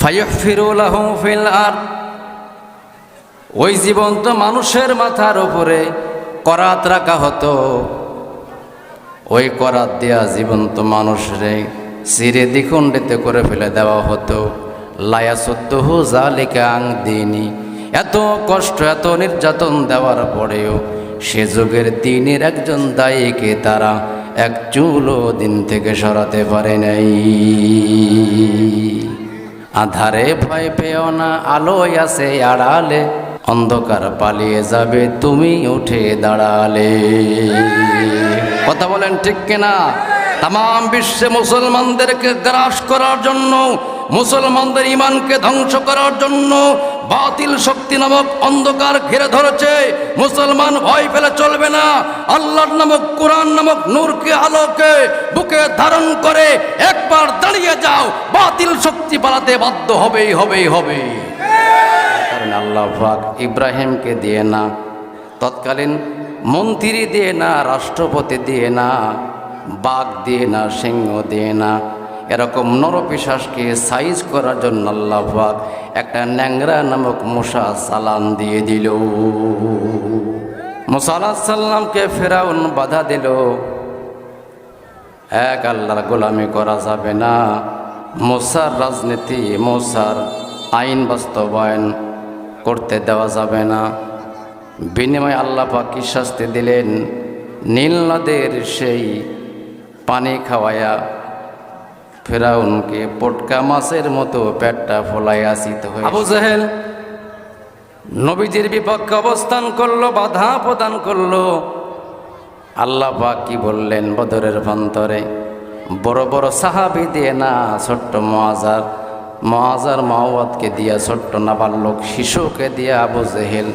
ফায়ুহফিরু লাহু ফিল আরদ, ওই জীবন্ত মানুষের মাথার উপরে করাত রাখা হতো। ওই করাত দেয়া জীবন্ত মানুষরে চিরে দ্বিখণ্ডিত করে ফেলে দেওয়া হতো। লা ইয়াসুদ্দুহু যালিকা আন দীনি, এত কষ্ট এত নির্যাতন দেওয়ার পরেও সে যুগের দ্বীনের একজন দায়ীকে তারা এক চুলও দিন থেকে সরাতে পারে নাই। আধারে ভয় পেও না, আলোয় আছে আড়ালে, অন্ধকার পালিয়ে যাবে তুমি উঠে দাঁড়ালে। কথা বলেন ঠিক কিনা? তাম বিশ্বে মুসলমানদেরকে গ্রাস করার জন্য, মুসলমানদের ইমানকে ধ্বংস করার জন্য বাতিল শক্তি নামক অন্ধকার ঘিরে ধরেছে। মুসলমান ভয় পেলে চলবে না। আল্লাহর নামক কোরআন নামক নূরকে আলোকে বুকে ধারণ করে একবার দাঁড়িয়ে যাও, বাতিল শক্তি পালাতে বাধ্য হবেই হবেই হবে। কারণ আল্লাহ পাক ইব্রাহিমকে দিয়ে না, তৎকালীন মন্ত্রী দিয়ে না, রাষ্ট্রপতি দিয়ে না, বাঘ দিয়ে না, সিংহ দিয়ে না, এরকম নরপিশাচকে সাইজ করার জন্য আল্লাহ পাক একটা ন্যাংরা নামক মূসা চালান দিয়ে দিল। মূসা আলাইহিস সালামকে ফেরাউন বাধা দিল, এক আল্লাহর গোলামি করা যাবে না, মূসার রাজনীতি, মূসার আইন বাস্তবায়ন করতে দেওয়া যাবে না। বিনিময়ে আল্লাহ পাক কি শাস্তি দিলেন? নীল নদের সেই পানি খাওয়ায়া ফেরাউনকে পটকা মাছের মতো পেটটা ফোলাইয়া চিত হয়ে আবু জেহেল নবীজির বিপক্ষে অবস্থান করলো, বাধা প্রদান করলো। আল্লাহ পাক কি বললেন বদরের প্রান্তরে? বড় বড় সাহাবী দিয়ে না, ছোট্ট মুআযার মাওয়াতকে দিয়া, ছোট্ট নাবালক শিশুকে দিয়া আবু জেহেল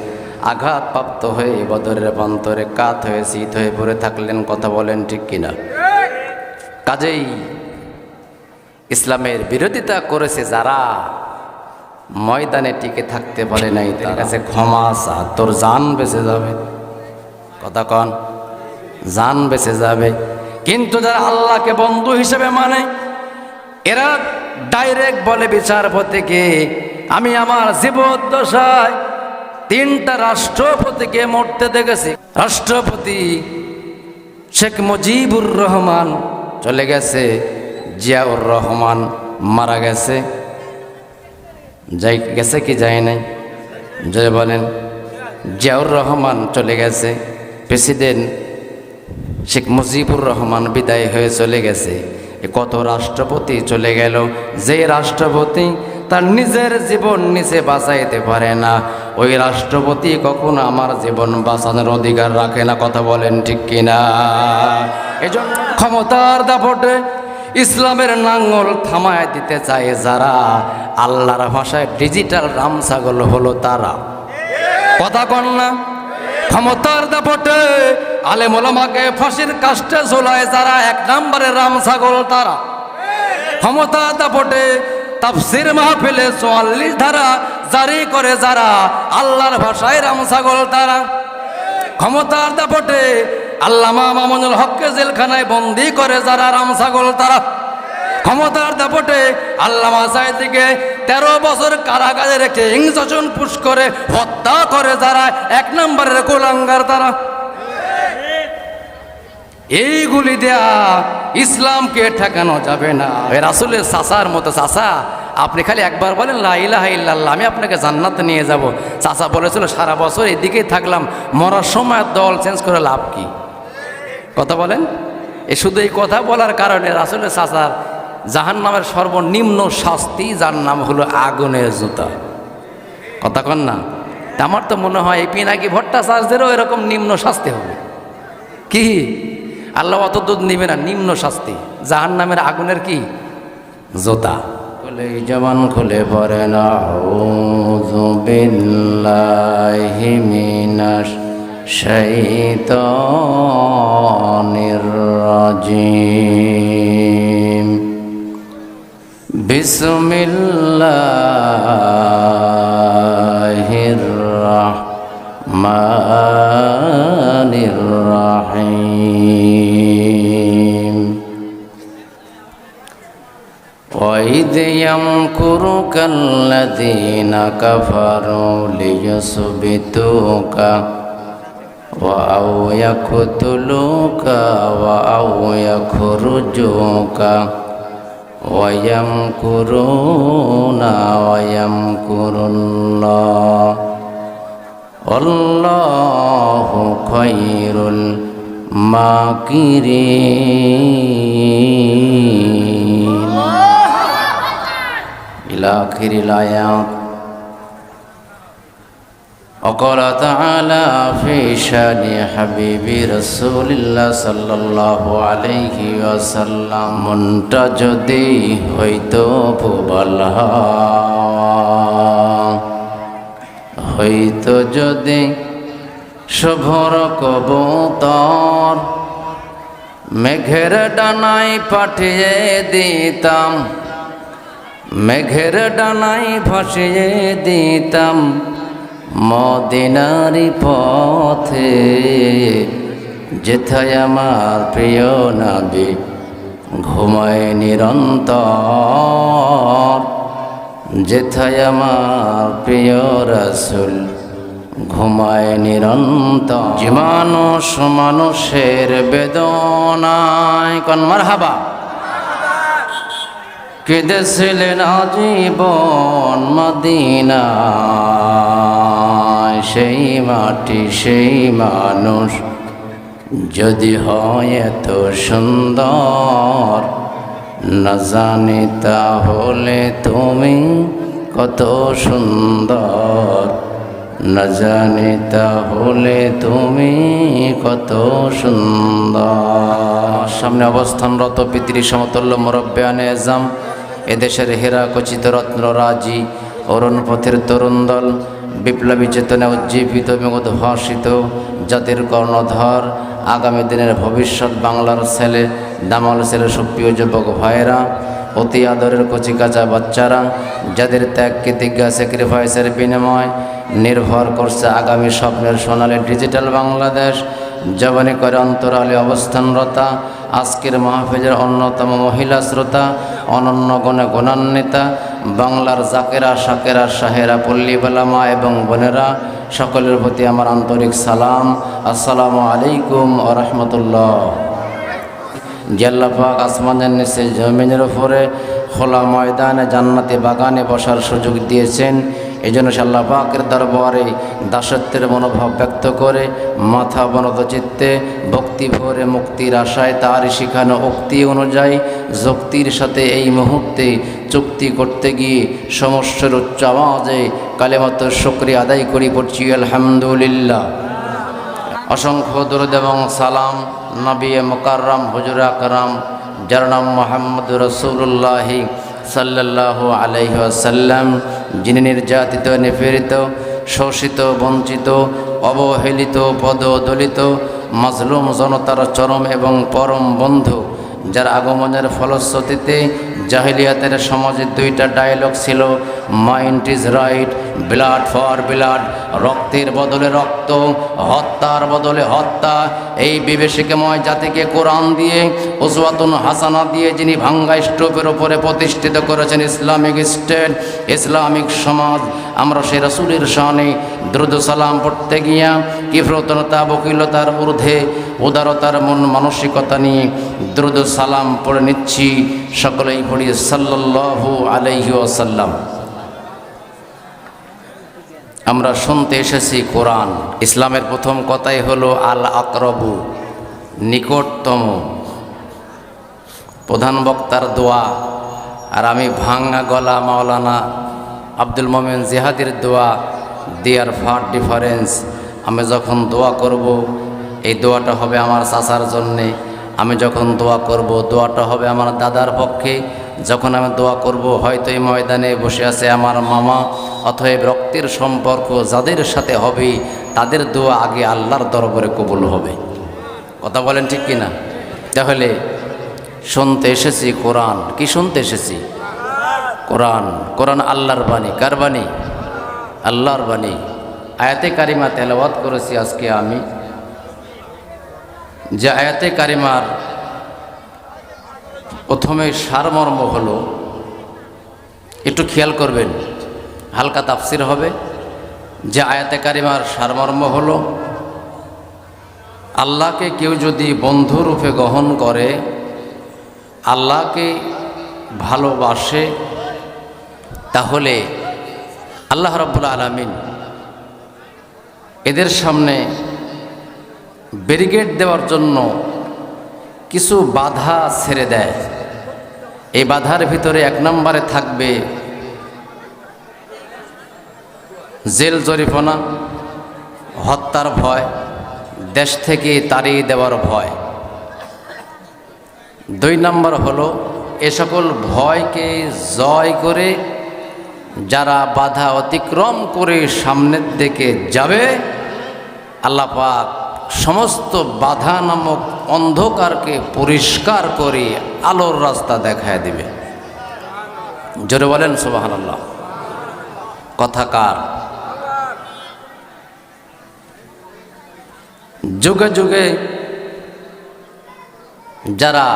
আঘাতপ্রাপ্ত হয়ে বদরের প্রান্তরে কাত হয়ে চিত হয়ে পড়ে থাকলেন। কথা বলেন ঠিক কিনা? কাজেই ইসলামের বিরোধিতা করেছে যারা, ময়দানে টিকে থাকতে পারে নাই, তার কাছে ক্ষমা চা, তোর জান বেঁচে যাবে। কথা কন, জান বেঁচে যাবে। কিন্তু যারা আল্লাহকে বন্ধু হিসেবে মানে, এরা ডাইরেক্ট বলে বিচারপতিকে, আমি আমার জীবদ্দশায় 3টা রাষ্ট্রপতিকে মরতে দেখেছি। রাষ্ট্রপতি শেখ মুজিবুর রহমান চলে গেছে, জিয়াউর রহমান মারা গেছে, গেছে কি যায় নাই? জয় বলেন। জিয়াউর রহমান চলে গেছে, প্রেসিডেন্ট শেখ মুজিবুর রহমান বিদায় হয়ে চলে গেছে। কত রাষ্ট্রপতি চলে গেল, যে রাষ্ট্রপতি তার নিজের জীবন নিজে বাঁচাইতে পারে না, ওই রাষ্ট্রপতি কখনো আমার জীবন বাঁচানোর অধিকার রাখে না। কথা বলেন ঠিক কিনা? এজন্য ক্ষমতার দাপটে ইসলামের নাঙ্গল থামায় দিতে চায় যারা, আল্লাহর ভাষায় ডিজিটাল রামছাগল হলো তারা। কথা কন না? ক্ষমতার দাপটে আলেম ওলামাকে ফাঁসির কাস্টে ঝোলায় যারা, 1 নম্বরের রামছাগল তারা। ক্ষমতার দাপটে তাফসীর মাহফিলে 44 ধারা জারি করে যারা, আল্লাহর ভাষায় রামছাগল তারা। ক্ষমতার দাপটে আল্লামা মামুনুল হককে জেলখানায় বন্দী করে যারা, রামছাগল তারা। ক্ষমতার দাপটে আল্লামা সাঈদীকে 13 বছর কারাগারে রেখে হিংসাচন পুশ করে হত্যা করে যারা, 1 নম্বরের কুলাঙ্গার তারা। এইগুলি দেয়া ইসলামকে ঠেকানো যাবে না। রাসূলের চাচার মতো, চাচা আপনি খালি একবার বলেন লা ইলাহা ইল্লাল্লাহ, আমি আপনাকে জান্নাতে নিয়ে যাব। চাচা বলেছিল সারা বছর এদিকেই থাকলাম, মরার সময় দল চেঞ্জ করে লাভ কি? কথা বলেন। শুধু এই কথা বলার কারণে রাসূলের চাচার জাহান্নামের সর্বনিম্ন শাস্তি, যার নাম হলো আগুনের জুতা। কথা কন না? আমার তো মনে হয় এই পিনাকি ভট্টাচার্যেরও এরকম নিম্ন শাস্তি হবে। কি আল্লাহ অত দুধ নিবে না, নিম্ন শাস্তি জাহান্নামের আগুনের কি জুতা। খুলে জবান খুলে পড়ে না, আউযু বিল্লাহি মিনাশ শাইতানির রাজিম, বিসমিল্লাহির রাহমানির রাহিম। وَإِذْ يَمْكُرُ الذين كفروا ليثبتوك أو يقتلوك أو يخرجوك ويمكرون ويمكر الله والله خير الماكرين إلى آخر الآيات. وقال تعالى في شان حبيب رسول الله صلى الله عليه وسلم মনটা যদি হইতো বলা হইতো যদি শুভর কবুতর মেঘের ডানায় পাঠিয়ে দিতাম মেঘের ডানায় ভাসিয়ে দিতাম মদিনারি পথে যেথায় আমার প্রিয় নবী ঘুমায় নিরন্তর যেথায় আমার প্রিয় রাসূল ঘুমায় নিরন্তর। যে মানুষ মানুষের বেদনায় কোন মারহাবা কেঁদেছিলেন আজীবন মদিনায়, সেই মাটি সেই মানুষ যদি হয় এত সুন্দর না জানি তাহলে তুমি কত সুন্দর না জানি তাহলে তুমি কত সুন্দর। সামনে অবস্থানরত পিতৃ সমতুল্য মুরব্বিয়ানে আজম এদেশের হেরা খচিত রত্ন রাজি অরুণ পথের তরুণ দল বিপ্লবী চেতনা উজ্জীবিত এবং উদ্ভাসিত জাতির কর্ণধর আগামী দিনের ভবিষ্যৎ বাংলার ছেলে দামাল ছেলে সুপ্রিয় যুবক ভাইয়েরা অতি আদরের কচিকাচা বাচ্চারা যাদের ত্যাগ কৃতিজ্ঞা স্যাক্রিফাইসের বিনিময় নির্ভর করছে আগামী স্বপ্নের সোনালী ডিজিটাল বাংলাদেশ জবানি করে অন্তরালে অবস্থানরতা আজকের মাহফিলের অন্যতম মহিলা শ্রোতা অনন্য গুণে গুণান্বিতা বাংলার জাকেরা শাকেরা শাহেরা পল্লীবালা মা এবং বোনেরা সকলের প্রতি আমার আন্তরিক সালাম। আসসালামু আলাইকুম ওয়া রাহমাতুল্লাহ। যে আল্লাহ পাক আসমানের নিচে জমিনের উপরে খোলা ময়দানে জান্নাতি বাগানে বসার সুযোগ দিয়েছেন, এই জন্য আল্লাহ পাকের দরবারে দাসত্বের মনোভাব ব্যক্ত করে মাথা বনত চিত্তে ভক্তি ভরে মুক্তির আশায় তার শিখানো উক্তি অনুযায়ী যুক্তির সাথে এই মুহূর্তে চুক্তি করতে গিয়ে সমস্যার উচ্চ আওয়াজে কালেমাত শুকরিয়া আদায় করি পড়ছি আলহামদুলিল্লাহ। অসংখ্য দরুদ এবং সালাম নবী মুকাররম হুজুর আকরাম যার নাম মুহাম্মদ রাসূলুল্লাহ সাল্লাল্লাহু আলাইহি ওয়াসাল্লাম, যিনি নির্যাতিত নিপীড়িত শোষিত বঞ্চিত অবহেলিত পদদলিত মাজলুম জনতার চরম এবং পরম বন্ধু, যার আগমনের ফলশ্রুতিতে জাহিলিয়াতের সমাজে দুইটা ডায়লগ ছিল, mind is right, blood for blood, রক্তের বদলে রক্ত, হত্যার বদলে হত্যা। এই বিবেশিকাময় জাতিকে কোরআন দিয়ে উসওয়াতুন হাসানা দিয়ে যিনি ভাঙ্গা স্টোপের ওপরে প্রতিষ্ঠিত করেছেন ইসলামিক স্টেট ইসলামিক সমাজ, আমরা সেই রাসূলের শানে দ্রুত সালাম পড়তে গিয়া কিফরতনতা বকিলতার ঊর্ধ্বে উদারতার মন মানসিকতা নিয়ে দ্রুত সালাম পড়ে নিচ্ছি। সকলেই পড়ি সাল্লাল্লাহু আলাইহি ওয়াসাল্লাম। আমরা শুনতে এসেছি কোরআন। ইসলামের প্রথম কথাই হলো আল আকরবু, নিকটতম। প্রধান বক্তার দোয়া, আর আমি ভাঙ্গা গলা মাওলানা আব্দুল মোমেন জিহাদির দোয়া, দেয়ার ফার ডিফারেন্স। আমি যখন দোয়া করব এই দোয়াটা হবে আমার চাচার জন্যে, আমি যখন দোয়া করব দোয়াটা হবে আমার দাদার পক্ষে, যখন আমি দোয়া করব হয়তো এই ময়দানে বসে আছে আমার মামা, অতএব রক্তের সম্পর্ক যাদের সাথে হবে তাদের দোয়া আগে আল্লাহর দরবারে কবুল হবে। কথা বলেন ঠিক কিনা? তাহলে শুনতে এসেছি কোরআন। কি শুনতে এসেছি? কোরআন। কোরআন আল্লাহর বাণী। কার বাণী? আল্লাহর বাণী। আয়াতে কারিমা তেলাওয়াত করেছি আজকে আমি, যে আয়াতে কারিমার প্রথমে সারমর্ম হলো একটু খেয়াল করবেন, হালকা তাফসির হবে। যে আয়াতে কারিমার সারমর্ম হলো, আল্লাহকে কেউ যদি বন্ধুরূপে গ্রহণ করে, আল্লাহকে ভালোবাসে, তাহলে আল্লাহ রাব্বুল আলামিন এদের সামনে ব্যারিকেড দেওয়ার জন্য কিছু বাধা ছেড়ে দেয়। এই বাধার ভিতরে এক নম্বরে থাকবে জেল জরিমানা, হত্যার ভয়, দেশ থেকে তাড়িয়ে দেওয়ার ভয়। 2 নম্বর হলো এ সকল ভয়কে জয় করে যারা বাধা অতিক্রম করে সামনের দিকে যাবে, আল্লাহ পাক সমস্ত বাধা নামক অন্ধকারকে পরিষ্কার করে আলোর রাস্তা দেখায় দিবে। জোরে বলেন সুবহানাল্লাহ। কথা কার? যুগে যুগে যারা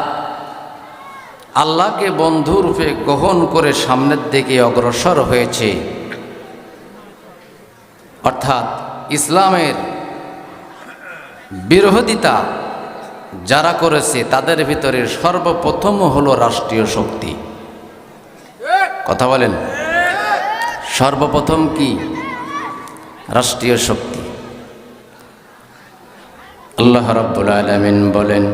আল্লাহকে বন্ধুরূপে গ্রহণ করে সামনের দিকে অগ্রসর হয়েছে, অর্থাৎ ইসলামের বিরোধিতা যারা করেছে, তাদের ভিতরে সর্বপ্রথম হলো রাষ্ট্রীয় শক্তি। কথা বলেন, সর্বপ্রথম কি? রাষ্ট্রীয় শক্তি। আল্লাহ রাব্বুল আলামিন বলেন,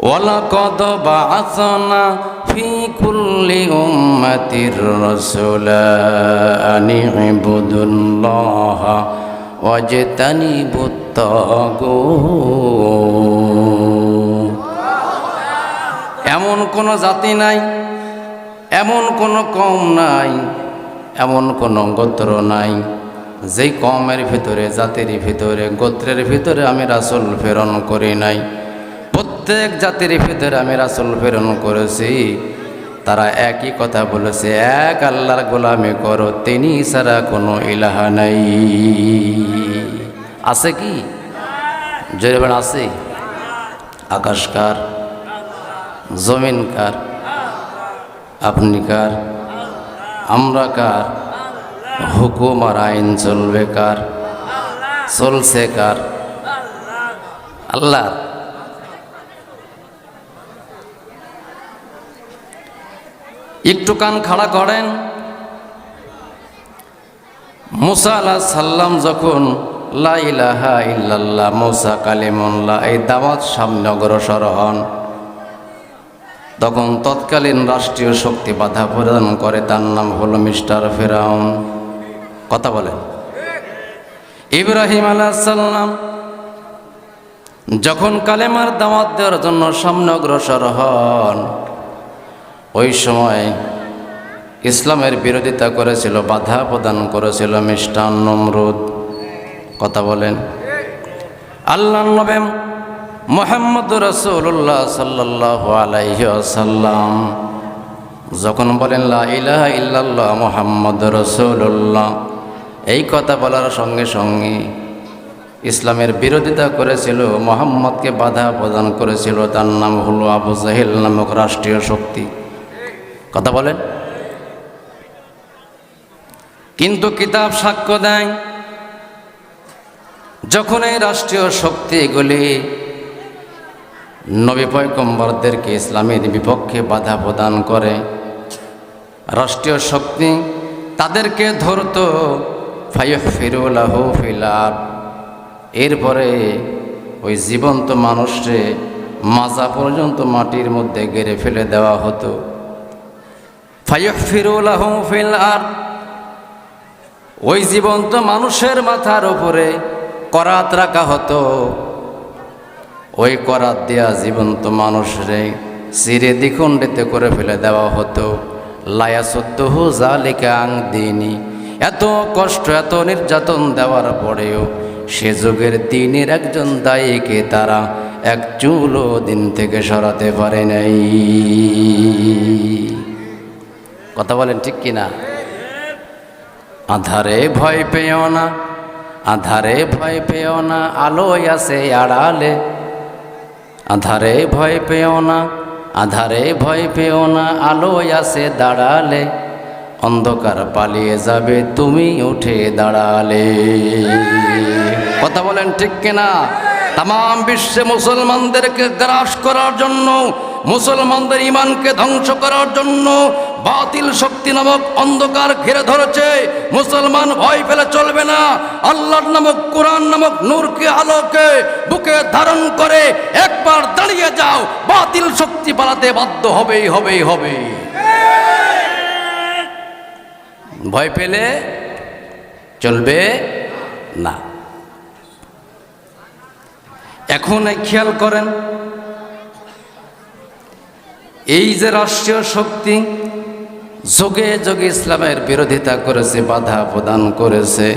ওয়ালাকাদ বাআসনা ফি কুল্লি উম্মাতির রাসূলা আনি ইবুদুল্লাহা ওয়াজতানিবুত তাগুত। এমন কোন জাতি নাই, এমন কোন কওম নাই, এমন কোন গোত্র নাই যেই কওমের ভিতরে, জাতির ভিতরে, গোত্রের ভিতরে আমি রাসূল প্রেরণ করি নাই। প্রত্যেক জাতির ভিতরে আমি রাসূল প্রেরণ করেছি। তারা একই কথা বলেছে, এক আল্লাহর গোলামি করো, তিনি ছাড়া কোনো ইলাহা নাই। আছে কি? জোরে বলেন, আছে? আকাশ কার? জমিন কার? আপনি কার? আমরা কার? হুকুম আর আইন চলবে কার? চলছে কার? আল্লাহ। একটু কান খাড়া করেন। মুসা আলাইহিস সালাম যখন লা ইলাহা ইল্লাল্লাহ মুসা কালিমুল্লাহ এই দাওয়াত সামনে অগ্রসর হন, তখন তৎকালীন রাষ্ট্রীয় শক্তি বাধা প্রদান করে। তার নাম হলো মিস্টার ফিরাউন। কথা বলেন। ইব্রাহিম আলাইহিস সালাম যখন কালেমার দাওয়াত দেওয়ার জন্য সামনে অগ্রসর হন, ওই সময় ইসলামের বিরোধিতা করেছিল, বাধা প্রদান করেছিল মিস্টার নমরুদ। কথা বলেন। আল্লাহর নবী মুহাম্মদ রাসূলুল্লাহ সাল্লাল্লাহু আলাইহি ওয়াসাল্লাম যখন বলেন লা ইলাহা ইল্লাল্লাহ মুহাম্মাদুর রাসূলুল্লাহ, এই কথা বলার সঙ্গে সঙ্গে ইসলামের বিরোধিতা করেছিল, মুহাম্মদকে বাধা প্রদান করেছিল। তার নাম হলো আবু জাহেল নামক রাষ্ট্রীয় শক্তি। কথা বলেন। কিন্তু কিতাব সাক্ষ্য দেয়, যখন এই রাষ্ট্রীয় শক্তিগুলি নবী পয়গম্বরদেরকে ইসলামের বিপক্ষে বাধা প্রদান করে, রাষ্ট্রীয় শক্তি তাদেরকে ধরত, ফায়ুহফিরু লাহু ফিল আরদ, এরপরে ওই জীবন্ত মানুষকে মাজা পর্যন্ত মাটির মধ্যে গেড়ে ফেলে দেওয়া হতো। ফায়ুহফিরু লাহু ফিল আরদ, ওই জীবন্ত মানুষের মাথার উপরে করাত রাখা হতো। ওই করাত দেয়া জীবন্ত মানুষরে চিরে দ্বিখণ্ডিত করে ফেলে দেওয়া হতো। লায়াসুদ্দুহু যালিকা আন দীনি, এত কষ্ট, এত নির্যাতন দেওয়ার পরেও সে যুগের দ্বীনের একজন দায়ীকে তারা এক চুলও দিন থেকে সরাতে পারে নাই। কথা বলেন ঠিক কিনা? আধারে ভয় পেও না, আধারে ভয় পেও না, আলোয় আছে আড়ালে। আধারে ভয় পেও না, আধারে ভয় পেও না, আলোয় আছে দাঁড়ালে। অন্ধকার পালিয়ে যাবে তুমি উঠে দাঁড়ালে। কথা বলেন ঠিক কিনা? তাম বিশ্বে মুসলমানদেরকে গ্রাস করার জন্য, মুসলমানদের ঈমানকে ধ্বংস করার জন্য বাতিল শক্তি নামক অন্ধকার ঘিরে ধরেছে। মুসলমান ভয় পেলে চলবে না। আল্লাহর নামক কোরআন নামক নূরকে, আলোকে বুকে ধারণ করে একবার দাঁড়িয়ে যাও, বাতিল শক্তি পালাতে বাধ্য হবেই হবে। ভয় পেলে চলবে না। এখন খেয়াল করেন, এই যে রাষ্ট্রীয় শক্তি যুগে যুগে ইসলামের বিরোধিতা করেছে, বাধা প্রদান করেছে,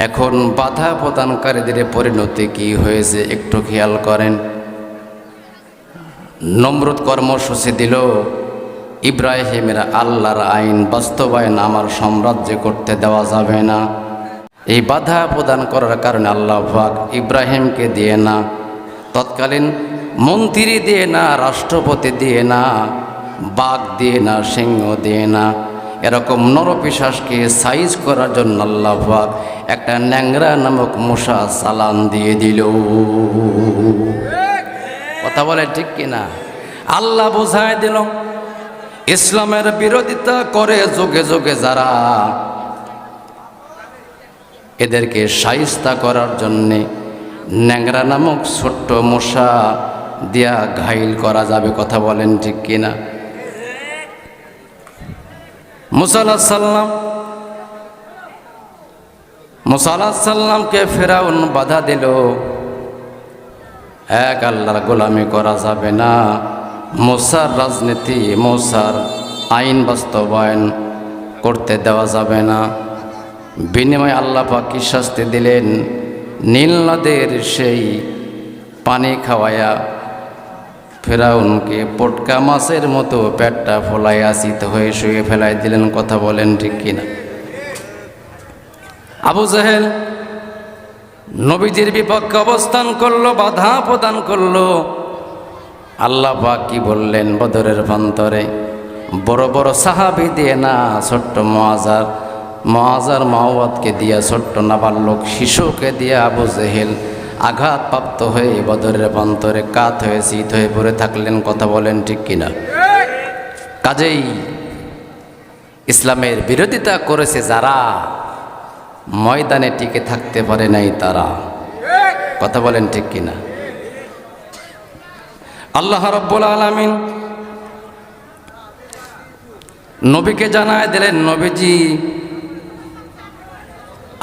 এখন বাধা প্রদানকারীদের পরিণতি কি হয়েছে একটু খেয়াল করেন। নমরুদ কর্মসূচি দিল, ইব্রাহিমের আল্লাহর আইন বাস্তবায়ন আমার সাম্রাজ্যে করতে দেওয়া যাবে না। এই বাধা প্রদান করার কারণে আল্লাহ পাক ইব্রাহিমকে দিয়ে না, তৎকালীন মন্ত্রী দিয়ে না, রাষ্ট্রপতি দিয়ে না, বাঘ দিয়ে না, সিংহ দিয়ে না, এরকম নরপিশাচকে সাইজ করার জন্য আল্লাহ পাক একটা ন্যাংরা নামক মশা চালান দিয়ে দিল। কথা বলে ঠিক কিনা? আল্লাহ বোঝায় দিল, ইসলামের বিরোধিতা করে যুগে যুগে যারা, এদেরকে শায়েস্তা করার জন্যে ন্যাংরা নামক ছোট্ট মশা দিয়া ঘাইল করা যাবে। কথা বলেন ঠিক কিনা? মুসা আলাইহিস সালামকে ফেরাউন বাধা দিল, এক আল্লাহর গোলামি করা যাবে না, মুসার রাজনীতি, মুসার আইন বাস্তবায়ন করতে দেওয়া যাবে না। বিনিময়ে আল্লাহ পাক কি শাস্তি দিলেন? নীল নদের সেই পানি খাওয়ায়া ফেরাউনকে পটকা মাছের মতো পেটটা ফোলাইয়া চিত হয়ে শুয়ে ফেলাই দিলেন। কথা বলেন ঠিক কিনা? আবু জাহেল নবীজির বিপক্ষে অবস্থান করলো, বাধা প্রদান করলো। আল্লাহ পাক কি বললেন বদরের প্রান্তরে? বড় বড় সাহাবী দিয়ে না, ছোট্ট মুআযার মাওয়াতকে দিয়া, ছোট্ট নাবালক শিশুকে দিয়া আবু জেহেল আঘাতপ্রাপ্ত হয়ে বদরের প্রান্তরে কাত হয়ে চিত হয়ে পড়ে থাকলেন। কথা বলেন ঠিক কিনা? কাজেই ইসলামের বিরোধিতা করেছে যারা, ময়দানে টিকে থাকতে পারে নাই তারা। কথা বলেন ঠিক কিনা? আল্লাহ রাব্বুল আলামিন নবীকে জানায় দিলেন, নবীজি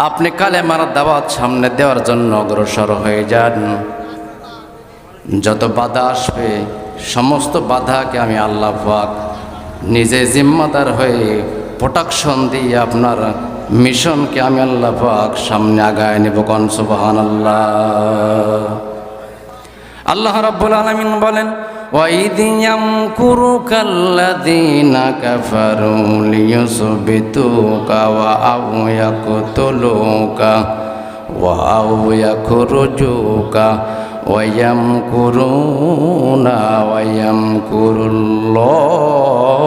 আপনি কালেমার দাওয়াত সামনে দেওয়ার জন্য অগ্রসর হয়ে যান। যত বাধা আসবে সমস্ত বাধাকে আমি আল্লাহ পাক নিজে জিম্মাদার হয়ে প্রোটেকশন দিয়ে আপনার মিশনকে আমি আল্লাহ পাক সামনে আগায় নেব। কোন সুবহানাল্লাহ। আল্লাহ রাব্বুল আলামিন বলেন, وَإِذْ يَمْكُرُكَ الَّذِينَ كَفَرُوا لِيُثْبِتُوكَ وَأَوْ يَقْتُلُوكَ وَأَوْ يَخْرُجُوكَ وَيَمْكُرُونَ وَيَمْكُرُ اللَّهُ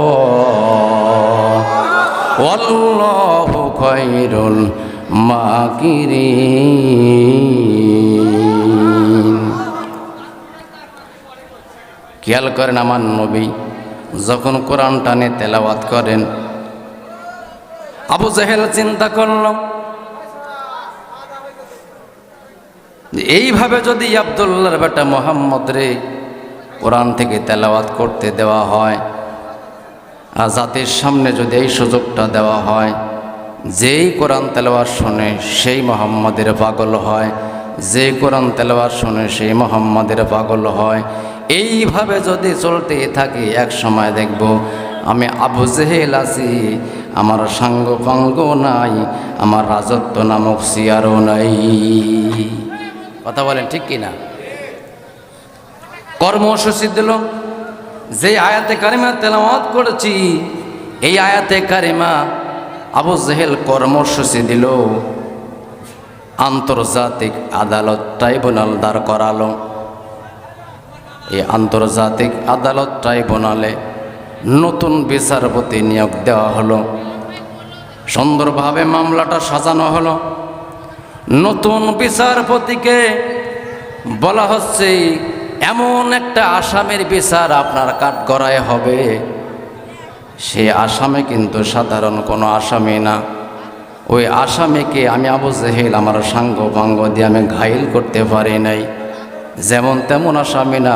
وَاللَّهُ خَيْرُ الْمَاكِرِينَ। খেয়াল করেন, আমার নবী যখন কোরআন টানে তেলাওয়াত করেন, আবু জাহেল চিন্তা করল এইভাবে যদি আব্দুল্লাহর বেটা মুহাম্মদ রে কোরআন থেকে তেলাওয়াত করতে দেওয়া হয়, আর জাতির সামনে যদি এই সুযোগটা দেওয়া হয়, যেই কোরআন তেলাওয়াত শোনে সেই মুহাম্মদের পাগল হয়, যেই কোরআন তেলাওয়াত শোনে সেই মুহাম্মদের পাগল হয়। এইভাবে যদি চলতে থাকে, এক সময় দেখব আমি আবু জেহেল আছি, আমার সাঙ্গ পাঙ্গ নাই, আমার রাজত্ব নামক চেয়ারও নাই। কথা বলেন ঠিক কিনা? কর্মসূচি দিল, যে আয়াতে কারিমা তেলাওয়াত করেছি, এই আয়াতে কারিমা আবু জেহেল কর্মসূচি দিল, আন্তর্জাতিক আদালত ট্রাইব্যুনাল দাঁড় করালো। এই আন্তর্জাতিক আদালত ট্রাইব্যুনালে নতুন বিচারপতি নিয়োগ দেওয়া হলো। সুন্দরভাবে মামলাটা সাজানো হলো। নতুন বিচারপতিকে বলা হচ্ছে এমন একটা আসামির বিচার আপনার কাঠগড়ায় হবে, সে আসামি কিন্তু সাধারণ কোনো আসামি না। ওই আসামিকে আমি আবু জেহেল আমার সাঙ্গ পাঙ্গ দিয়ে আমি ঘায়েল করতে পারি নাই। যেমন তেমন আসামি না,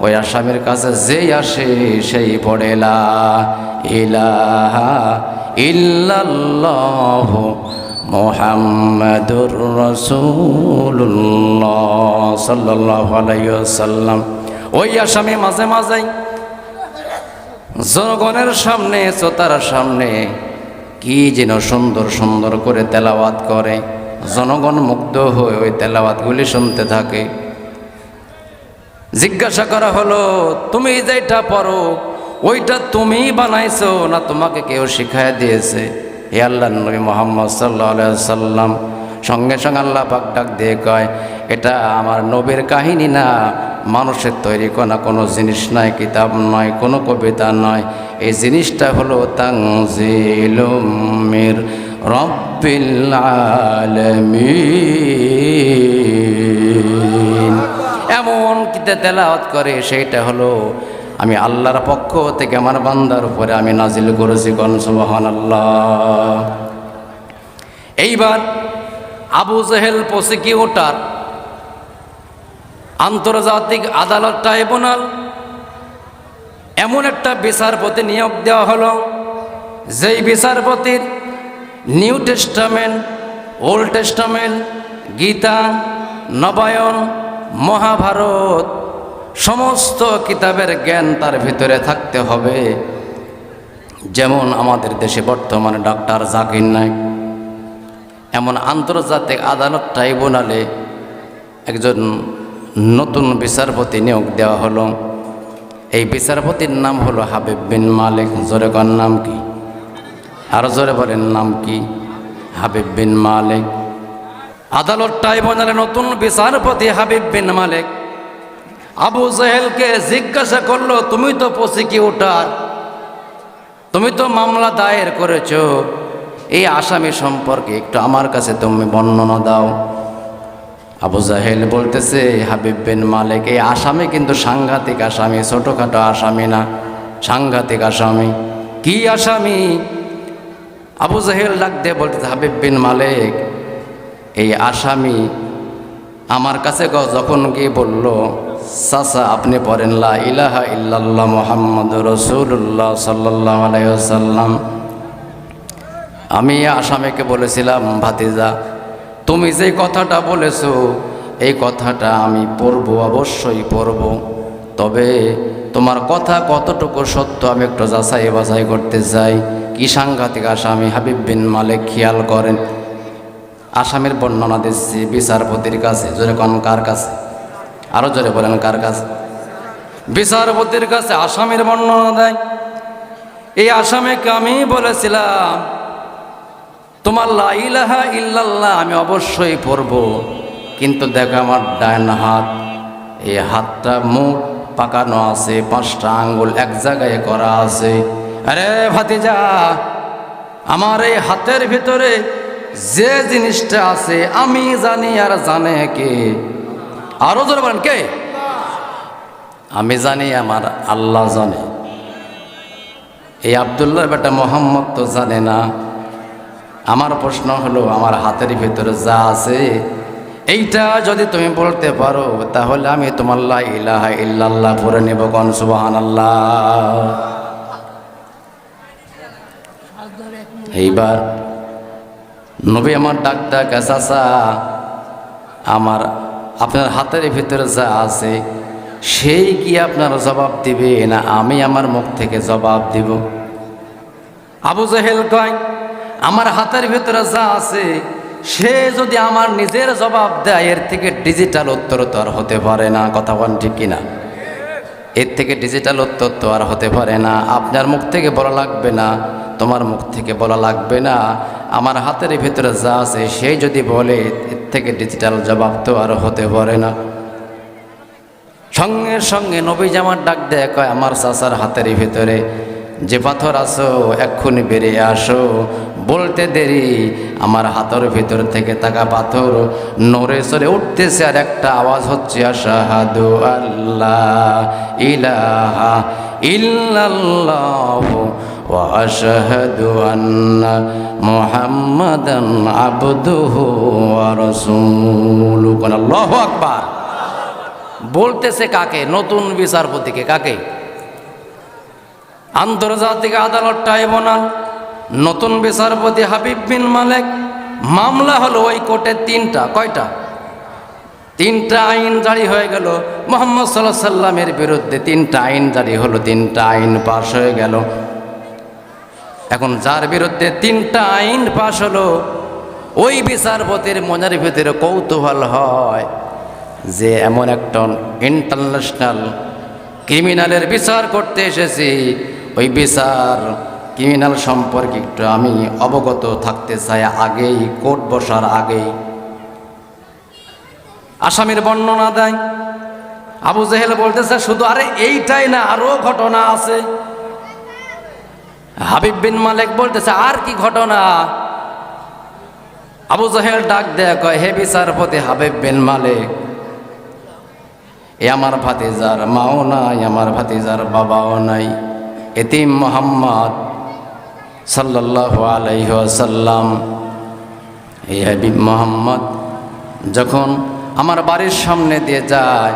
ওই আসামির কাছে যেই আসে সেই পড়ে লা ইলাহা ইল্লাল্লাহু মুহাম্মাদুর রাসূলুল্লাহ সাল্লাল্লাহু আলাইহি ওয়াসাল্লাম। ওই আসামি মাঝে মাঝেই জনগণের সামনে, শ্রোতার সামনে কি যেন সুন্দর সুন্দর করে তেলাওয়াত করে। জনগণ মুগ্ধ হয়ে ওই তেলাওয়াতগুলি শুনতে থাকে। জিজ্ঞাসা করা হলো, তুমি যেটা পড়ো ওইটা তুমি বানাইছো না তোমাকে কেউ শিখায় দিয়েছে? হে আল্লাহর নবী মুহাম্মদ সাল্লাল্লাহু আলাইহি ওয়াসাল্লাম সঙ্গে সঙ্গে আল্লাহ পাক ডাক দিয়ে কয়, এটা আমার নবীর কাহিনী না, মানুষের তৈরি কোনো জিনিস নয়, কিতাব নয়, কোনো কবিতা নয়। এই জিনিসটা হলো তানজিলুম মির রাব্বিল আলামিন। এমন কিতাব তেলাওয়াত করে, সেইটা হলো আমি আল্লাহর পক্ষ থেকে আমার বান্দার উপরে আমি নাজিল করেছি। কোন সুবহানাল্লাহ। এইবার আবু জেহেল প্রসিকিউটর, আন্তর্জাতিক আদালত ট্রাইব্যুনাল, এমন একটা বিচারপতি নিয়োগ দেওয়া হলো যেই বিচারপতির new testament, old testament, Gita, নবায়ন, মহাভারত সমস্ত কিতাবের জ্ঞান তার ভিতরে থাকতে হবে। যেমন আমাদের দেশে বর্তমানে ডক্টর জাকির নায়েক, এমন আন্তর্জাতিক আদালত ট্রাইব্যুনালে একজন নতুন বিচারপতি নিয়োগ দেওয়া হলো। এই বিচারপতির নাম হলো হাবিব বিন মালিক। জোরে কর নাম কি? আরো জোরে বলেন নাম কি? হাবিব বিন মালিক। আদালত ট্রাইব্যুনালে নতুন বিচারপতি হাবিব বিন মালিক আবু জেহেলকে জিজ্ঞাসা করলো, তুমি তো প্রসিকিউটর, তুমি তো মামলা দায়ের করেছো, এই আসামি সম্পর্কে একটু আমার কাছে তুমি বর্ণনা দাও। আবু জাহেল বলতেছে, হাবিব বিন মালিক, এই আসামি কিন্তু সাংঘাতিক আসামি, ছোটোখাটো আসামি না, সাংঘাতিক আসামি। কি আসামি? আবু জাহেল ডাক দিয়ে বলতেছে, হাবিব বিন মালিক, এই আসামি আমার কাছে যখন গিয়ে বলল, চাচা আপনি পড়েন লা ইলাহা ইল্লাল্লাহ মুহাম্মাদুর রাসূলুল্লাহ সাল্লাল্লাহু আলাইহি ওয়াসাল্লাম, আমি আসামিকে বলেছিলাম, ভাতিজা তুমি যে কথাটা বলেছো এই কথাটা আমি পড়ব, অবশ্যই পড়ব, তবে তোমার কথা কতটুকু সত্য আমি একটু যাচাই বাছাই করতে চাই। কি সাংঘাতিক আসামি! হাবিব বিন মালিক খেয়াল করেন, আসামির বর্ণনা দিচ্ছি বিচারপতির কাছে। জোরে কোন কার কাছে? আরো জোরে বলেন কার কাছে? বিচারপতির কাছে আসামির বর্ণনা দেয়। এই আসামিকে আমি বলেছিলাম, তোমার লা ইলাহা ইল্লাল্লাহ আমি অবশ্যই পড়ব, কিন্তু দেখো আমার ডান হাত, এই হাতটা মুখ পাকানো আছে, 5টা আঙ্গুল এক জায়গায় করা আছে। আরে ভাতিজা, আমার এই হাতের ভিতরে যে জিনিসটা আছে আমি জানি, আর জানে কে? আরো জোরে বলেন কে? আমি জানি, আমার আল্লাহ জানে। এই আব্দুল্লাহর বেটা মোহাম্মদ তো জানে না। আমার প্রশ্ন হলো, আমার হাতের ভিতরে যা আছে এইটা যদি তুমি বলতে পারো তাহলে আমি তোমার লা ইলাহা ইল্লাল্লাহ পড়ে নেব। কোন সুবহানাল্লাহ। এইবার নবী আমার ডাক ডাক, চাচা আমার আপনার হাতের ভিতরে যা আছে সেই কি আপনার জবাব দিবে না আমি আমার মুখ থেকে জবাব দিব? আবু জেহেল কয়, আমার হাতের ভিতরে যা আছে সে যদি আমার নিজের জবাব দেয় এর থেকে ডিজিটাল উত্তর তো আর হতে পারে না। কথা বলেন ঠিক কিনা? এর থেকে ডিজিটাল উত্তর তো আর হতে পারে না। আপনার মুখ থেকে বলা লাগবে না, তোমার মুখ থেকে বলা লাগবে না, আমার হাতের ভিতরে যা আছে সেই যদি বলে এর থেকে ডিজিটাল জবাব তো আর হতে পারে না। সঙ্গে সঙ্গে নবীজি আমার ডাক দেয়, কয় আমার চাচার হাতের ভিতরে যে পাথর আছো এক্ষুনি বেরিয়ে আসো। বলতে দেরি আমার হাতের ভিতর থেকে থাকা পাথর নড়ে চড়ে উঠতেছে, আর একটা আওয়াজ হচ্ছে, আশহাদু আল্লাহ ইলাহা ইল্লাল্লাহু ওয়া আশহাদু আন্না মুহাম্মাদান আবদুহু ওয়া রাসূলুহু। আল্লাহু আকবার। বলতেছে কাকে? নতুন বিচারপতিকে। কাকে? আন্তর্জাতিক আদালত ট্রাইব্যুনাল, নতুন বিচারপতি হাবিব বিন মালেক। মামলা হলো ওই কোর্টে তিনটা। কয়টা? তিনটা আইন জারি হয়ে গেল মুহাম্মদ সাল্লাল্লাহু আলাইহি সাল্লামের বিরুদ্ধে। তিনটা আইন জারি হলো, তিনটা আইন পাশ হয়ে গেল। এখন যার বিরুদ্ধে তিনটা আইন পাশ হলো, ওই বিচারপতির মনের ভিতরে কৌতূহল হয় যে এমন একটা ইন্টারন্যাশনাল ক্রিমিনালের বিচার করতে এসেছি, ওই বিচার ক্রিমিনাল সম্পর্কে একটু আমি অবগত থাকতে চাই আগেই, কোর্ট বসার আগেই। আসামির বর্ণনা দেয়। আবু জেহেল বলতেছে শুধু আরে এইটাই না, আরো ঘটনা আছে। হাবিব বিন মালেক বলতেছে আর কি ঘটনা? আবু জেহেল ডাক দেয়া কয়, হে বিচারপতি হাবিব বিন মালেক, এ আমার ভাতিজার মাও নাই, আমার ভাতিজার বাবাও নাই। এতিম মুহাম্মদ সাল্লাল্লাহু আলাইহি ওয়াসাল্লাম, এই হাবিব মুহাম্মদ যখন আমার বাড়ির সামনে দিয়ে যায়,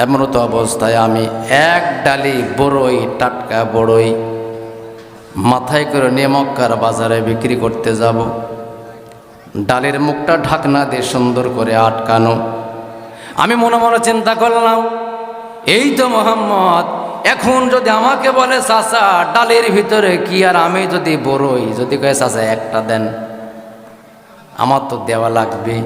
এমনত অবস্থায় আমি এক ডালি বড়ই, টাটকা বড়ই মাথায় করে নিয়ে মক্কার বাজারে বিক্রি করতে যাব। ডালের মুখটা ঢাকনা দিয়ে সুন্দর করে আটকানো। আমি মনে মনে চিন্তা করলাম, এই তো মোহাম্মদ এখন যদি আমাকে বলে চাচা ডালের ভিতরে কি, আর আমি যদি বড়ই, যদি কয়ে চাচা একটা দেন, আমার তো দেওয়া লাগবে।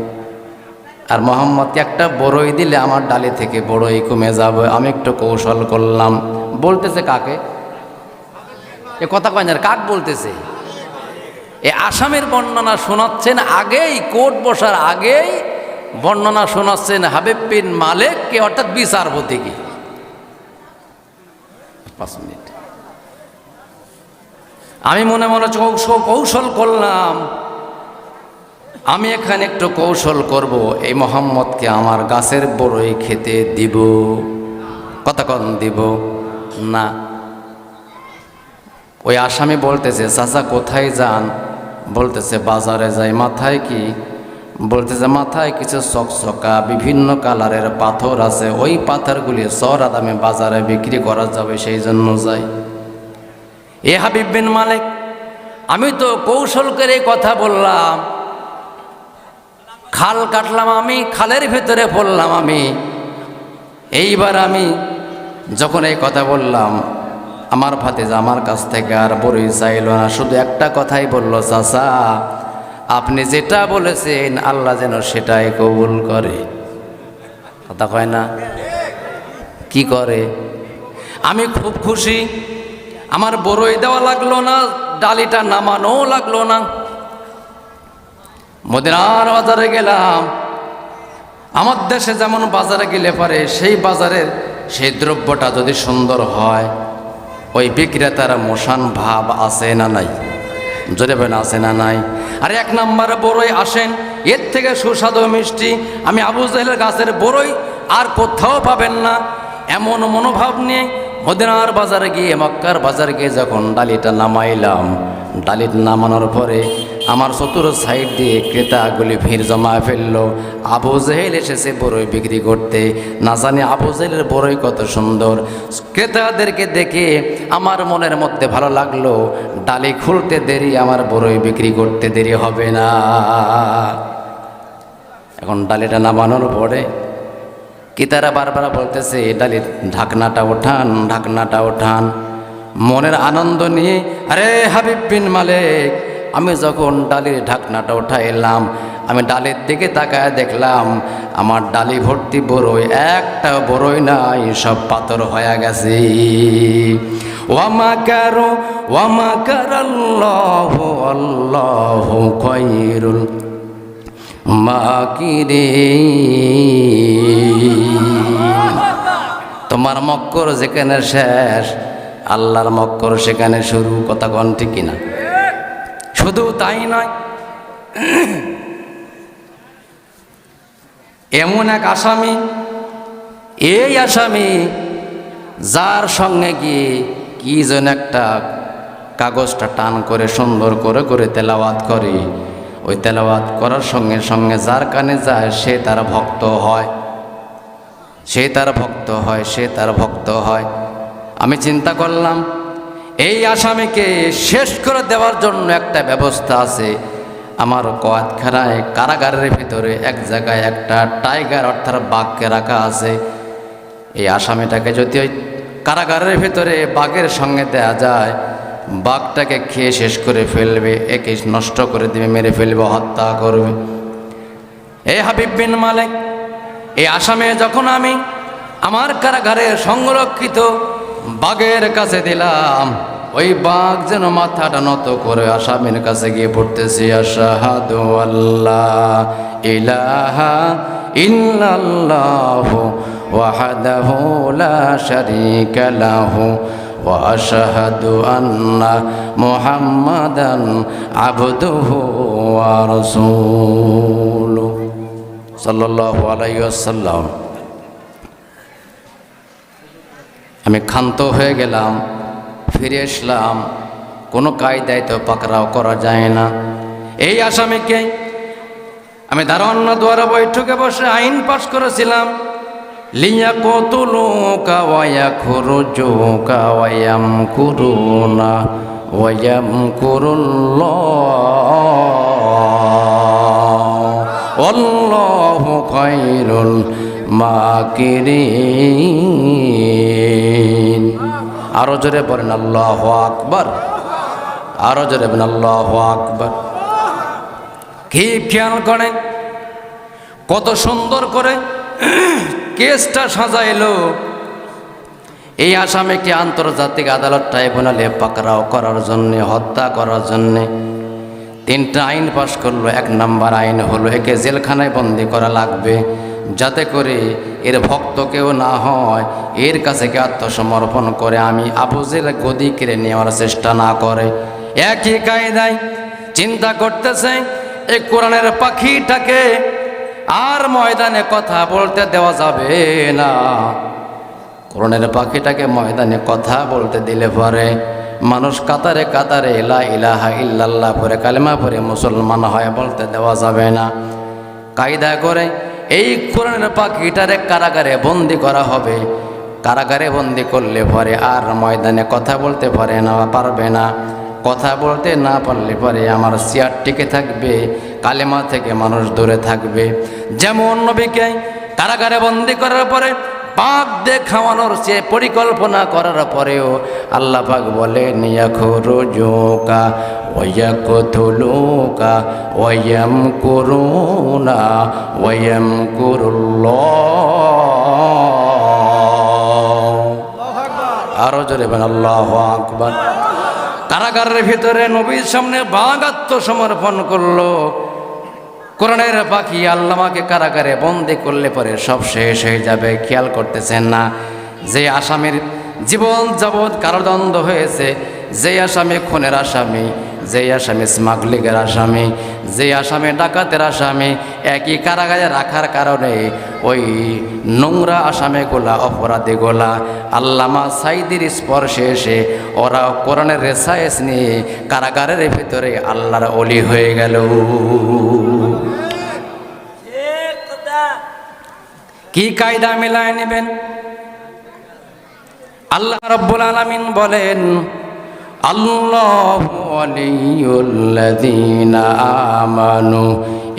আর মোহাম্মদকে একটা বড়ই দিলে আমার ডালি থেকে বড়ই কমে যাবে। আমি একটু কৌশল করলাম। বলতেছে কাকে? এ কথা কয় না, কাক বলতেছে? এ আসামের বর্ণনা শোনাচ্ছেন আগেই, কোর্ট বসার আগেই বর্ণনা শোনাচ্ছেন হাবিব বিন মালেককে, অর্থাৎ বিচারপতিকে। 5 মিনিট আমি মনে মনে কৌশল করলাম, আমি এখানে একটু কৌশল করব, এই মোহাম্মদকে আমার গাছের বড়ই খেতে দিব। কতক্ষণ দিব না? ওই আসামি বলতেছে চাচা কোথায় যান? বলতেছে বাজারে যাই। মাথায় কি? বলতেছে মাথায় কিছু চকচকা বিভিন্ন কালারের পাথর আছে, ওই পাথরগুলি চড়া দামে বাজারে বিক্রি করা যাবে, সেই জন্য যাই। এ হাবিব বিন মালেক, আমি তো কৌশল করে কথা বললাম, খাল কাটলাম আমি, খালের ভিতরে পড়লাম আমি। এইবার আমি যখন এই কথা বললাম, আমার ভাতিজা আমার কাছ থেকে আর বড়ই চাইল না, শুধু একটা কথাই বলল, চাচা আপনি যেটা বলেছেন আল্লাহ যেন সেটাই কবুল করে। কথা কয় না? কি করে? আমি খুব খুশি। আমার বড়ই দেওয়া লাগলো না, ডালিটা নামানো লাগলো না। মদিনার বাজারে গেলাম। আমার দেশে যেমন বাজারে গেলে পারে সেই বাজারের সেই দ্রব্যটা যদি সুন্দর হয়, ওই বিক্রেতার মোশান ভাব আছে না নাই? জোরে বলেন আছে না নাই? আর 1 নম্বরে বড়ই আসেন, এর থেকে সুস্বাদু মিষ্টি আমি আবু জেহেলের গাছের বড়ই আর কোথাও পাবেন না। এমন মনোভাব নিয়ে মদিনার বাজারে গিয়ে, মক্কার বাজারে গিয়ে যখন ডালিটা নামাইলাম, ডালিট নামানোর পরে আমার চতুর সাইড দিয়ে ক্রেতাগুলি ভিড় জমা ফেললো। আবু জেহেল এসেছে বড়ই বিক্রি করতে। না জানি আবু জেহেলের বড়ই কত সুন্দর। ক্রেতাদেরকে দেখে আমার মনের মধ্যে ভালো লাগলো, ডালি খুলতে দেরি, আমার বড়ই বিক্রি করতে দেরি হবে না। এখন ডালিটা নামানোর পরে ক্রেতারা বারবার বলতেছে ডালির ঢাকনাটা ওঠান, ঢাকনাটা ওঠান। মনের আনন্দ নিয়ে, আরে হাবিব বিন মালেক, আমি যখন ডালির ঢাকনাটা উঠাইলাম, আমি ডালের দিকে তাকায় দেখলাম আমার ডালি ভর্তি বড়ই, একটা বড়ই নাই, সব পাথর হয়ে গেছে। ওয়ামাকারু ওয়ামাকারাল্লাহু আল্লাহু খায়রুল মাকিরিন। তোমার মক্কর যেখানে শেষ, আল্লাহর মক্কর সেখানে শুরু। কথা কোন ঠিক কিনা? শুধু তাই নয়, এমন এক আসামি, এই আসামি যার সঙ্গে গিয়ে কি যেন একটা কাগজটা টান করে সুন্দর করে করে তেলাওয়াত করে, ওই তেলাওয়াত করার সঙ্গে সঙ্গে যার কানে যায় সে তার ভক্ত হয়, সে তার ভক্ত হয়, সে তার ভক্ত হয়। আমি চিন্তা করলাম এই আসামিকে শেষ করে দেওয়ার জন্য একটা ব্যবস্থা আছে। আমার কয়েদখানায় কারাগারের ভিতরে এক জায়গায় একটা টাইগার অর্থাৎ বাঘকে রাখা আছে। এই আসামিটাকে যদি ওই কারাগারের ভিতরে বাঘের সঙ্গে দেয়া যায়, বাঘটাকে খেয়ে শেষ করে ফেলবে, একে নষ্ট করে দেবে, মেরে ফেলবে, হত্যা করবে। এই হাবিব বিন মালিক, এই আসামে যখন আমি আমার কারাগারে সংরক্ষিত বাঘের কাছে দিলাম, ওই বাঘ যেন মাথাটা নত করে আসামির কাছে গিয়ে পড়তেছি, আশহাদু আল্লাহ ইলাহা ইল্লাল্লাহু ওয়াহদাহু লা শারীকা লাহু ওয়া আশহাদু আন্না মুহাম্মাদান আবদুহু ওয়া রাসূলুহু সাল্লাল্লাহু আলাইহি ওয়াসাল্লাম। আমি ক্ষান্ত হয়ে গেলাম, ফিরে আসলাম। কোনো কায়দায় তো পাকড়াও করা যায় না। এই আসামিকে আমি দারোয়ান দ্বারা বৈঠকে বসে আইন পাশ করেছিলাম, লিয়াকতুলুকা ওয়া ইয়াখরুজুকা ওয়া ইয়ামকুরুনা ওয়া ইয়ামকুরুল্লাহ আল্লাহু খায়রুল মাকিরিন। আরো জোরে বলেন আল্লাহু আকবার, আরো জোরে বলেন আল্লাহু আকবার। কি খেয়াল করেন কত সুন্দর করে কেসটা সাজাইলো। এই আসামিকে আন্তর্জাতিক আদালত ট্রাইব্যুনালে পাকড়াও করার জন্যে, হত্যা করার জন্যে তিনটা আইন পাশ করলো। এক নাম্বার আইন হলো একে জেলখানায় বন্দি করা লাগবে, যাতে করে এর ভক্ত কেউ না হয়, এর কাছে কে আত্মসমর্পণ করে আমি আবু জেল গদি কেড়ে নেওয়ার চেষ্টা না করে। একই কায়দায় চিন্তা করতেছে এই কোরআনের পাখিটাকে আর ময়দানে কথা বলতে দেওয়া যাবে না। কোরআনের পাখিটাকে ময়দানে কথা বলতে দিলে পরে মানুষ কাতারে কাতারে লা ইলাহা ইল্লাল্লাহ পরে কালেমা পরে মুসলমান হয়, বলতে দেওয়া যাবে না। কায়দা করে এই কোরআনের পাখিটারে কারাগারে বন্দি করা হবে। কারাগারে বন্দি করলে পরে আর ময়দানে কথা বলতে পারবে না। কথা বলতে না পারলে পরে আমার চেয়ার টিকে থাকবে, কালেমা থেকে মানুষ দূরে থাকবে। যেমন নবীকে কারাগারে বন্দি করার পরে পাক দিয়ে খাওয়ানোর চেয়ে পরিকল্পনা করার পরেও আল্লাহ পাক বলেন ইয়াখরুজুকা ওয়া ইয়াকতুলুকা ওয়া ইয়ামকুরুনা ওয়া ইয়ামকুরুল্লাহ। আরো জোরে বলেন আল্লাহু আকবার। কারাগারের ভিতরে নবীর সামনে বাঘ আত্মসমর্পণ করলো। কোরআনের পাখি আল্লামাকে কারাগারে বন্দি করলে পরে সব শেষ হয়ে যাবে, খেয়াল করতেছেন না? যে আসামির জীবন যাবৎ কারাদণ্ড হয়েছে, যে আসামি খুনের আসামি, যে আসামি স্মাগলিংয়ের আসামি, যে আসামি ডাকাতের আসামি, একই কারাগারে রাখার কারণে ওই নোংরা আসামিগুলা, অপরাধীগুলা আল্লামা সাইদির স্পর্শে এসে ওরা কোরআনের রেসায়েস নিয়ে কারাগারের ভিতরে আল্লাহর ওলি হয়ে গেল। কি কায়দা মিলায় নেবেন? আল্লাহ রাব্বুল আলামিন বলেন আল্লাহু ওয়ালিয়ুল্লাযীনা আমানু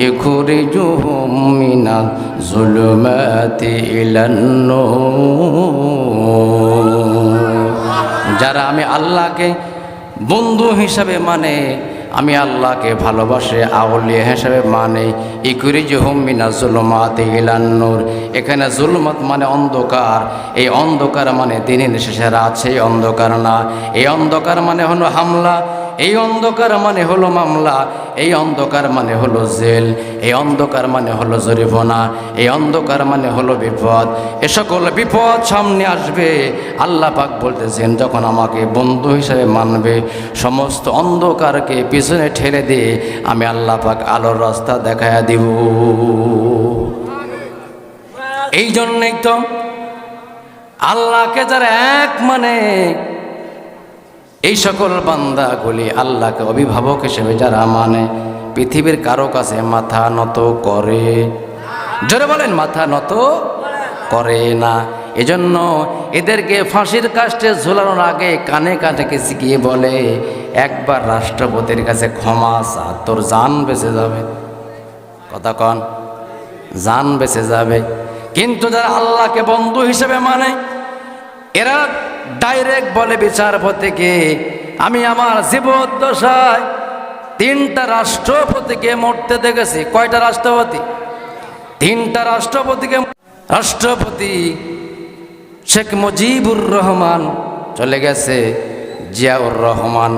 ইখরিজুহুম মিনাজ যুলুমাতি ইলান নূর। যারা আমি আল্লাহকে বন্ধু হিসাবে মানে, আমি আল্লাহকে ভালোবাসে, আউলিয়া হিসাবে মানে, ইখরিজুহুম মিনাজ যুলুমাতি ইলান নূর। এখানে জুলমাত মানে অন্ধকার, এই অন্ধকার মানে দিনের শেষে রাত, সেই অন্ধকার না। এই অন্ধকার মানে হলো হামলা, এই অন্ধকার মানে হলো মামলা, এই অন্ধকার মানে হলো জেল, এই অন্ধকার মানে হলো জরিমানা, এই অন্ধকার মানে হলো বিপদ। এ সকল বিপদ সামনে আসবে। আল্লাহ পাক বলতেছেন, যখন আমাকে বন্ধু হিসেবে মানবে, সমস্ত অন্ধকারকে পিছনে ঠেলে দিয়ে আমি আল্লাহ পাক আলোর রাস্তা দেখায়া দিব। এই জন্যই তো আল্লাহকে যারা এক মানে, এই সকল বান্দাগুলি আল্লাহকে অভিভাবক হিসেবে যারা মানে, পৃথিবীর কারো কাছে মাথা নত করে, জোরে বলেন, মাথা নত করে না। এজন্য এদেরকে ফাঁসির কাস্টে ঝোলানোর আগে কানে কানে গিয়ে বলে, একবার রাষ্ট্রপতির কাছে ক্ষমা চা, তোর জান বেঁচে যাবে। কথা কন, জান বেঁচে যাবে। কিন্তু যারা আল্লাহকে বন্ধু হিসেবে মানে, এরা ডাইরেক্ট বলে বিচারপতিকে, আমি আমার জীবদ্দশায় 3টা রাষ্ট্রপতিকে মরতে দেখেছি। কয়টা রাষ্ট্রপতি? 3টা রাষ্ট্রপতিকে। রাষ্ট্রপতি শেখ মুজিবুর রহমান চলে গেছে, জিয়াউর রহমান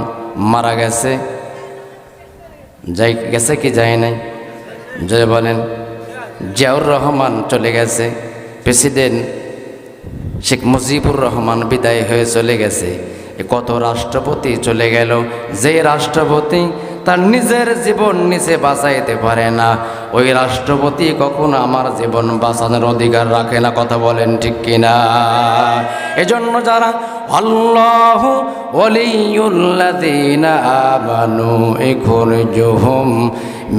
মারা গেছে, গেছে কি যায় নাই? যে বলেন, জিয়াউর রহমান চলে গেছে, প্রেসিডেন্ট শেখ মুজিবুর রহমান বিদায় হয়ে চলে গেছে। কত রাষ্ট্রপতি চলে গেল, যে রাষ্ট্রপতি তার নিজের জীবন নিজে বাঁচাইতে পারে না, ওই রাষ্ট্রপতি কখনো আমার জীবন বাঁচানোর অধিকার রাখে না। কথা বলেন ঠিক কিনা? এজন্য যারা আল্লাহু ওয়ালিয়ুল্লাযীনা আমানু ইখরিজুহুম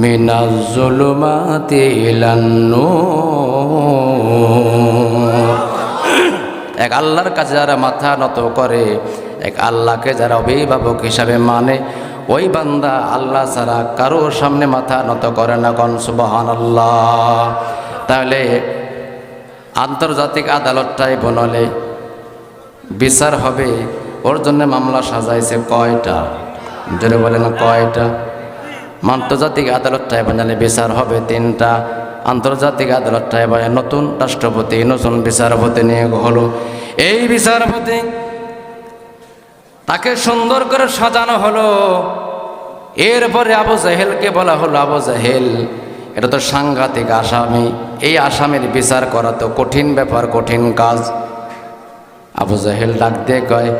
মিনাজ যুলুমাতি ইলান নূর, এক আল্লাহর কাছে যারা মাথা নত করে, এক আল্লাহকে যারা অভিভাবক হিসাবে মানে, ওই বান্দা আল্লাহ ছাড়া কারোর সামনে মাথা নত করে না। কোন সুবহানাল্লাহ। তাহলে আন্তর্জাতিক আদালতটাই বনলে বিচার হবে, ওর জন্য মামলা সাজাইছে কয়টা? যদি বলেন কয়টা? আন্তর্জাতিক আদালতটাই বানালে বিচার হবে 3টা। আন্তর্জাতিক আদালতটাই বানালে নতুন রাষ্ট্রপতি, নতুন বিচারপতি নিয়ে হলো। এই বিচারপতি তাকে সুন্দর করে সাজানো হলো। এরপরে আবু জাহেলকে বলা হলো, আবু জাহেল এটা তো সাংঘাতিক আসামি, এই আসামির বিচার করা তো কঠিন ব্যাপার, কঠিন কাজ। আবু জাহেল ডাক দিয়ে কয়,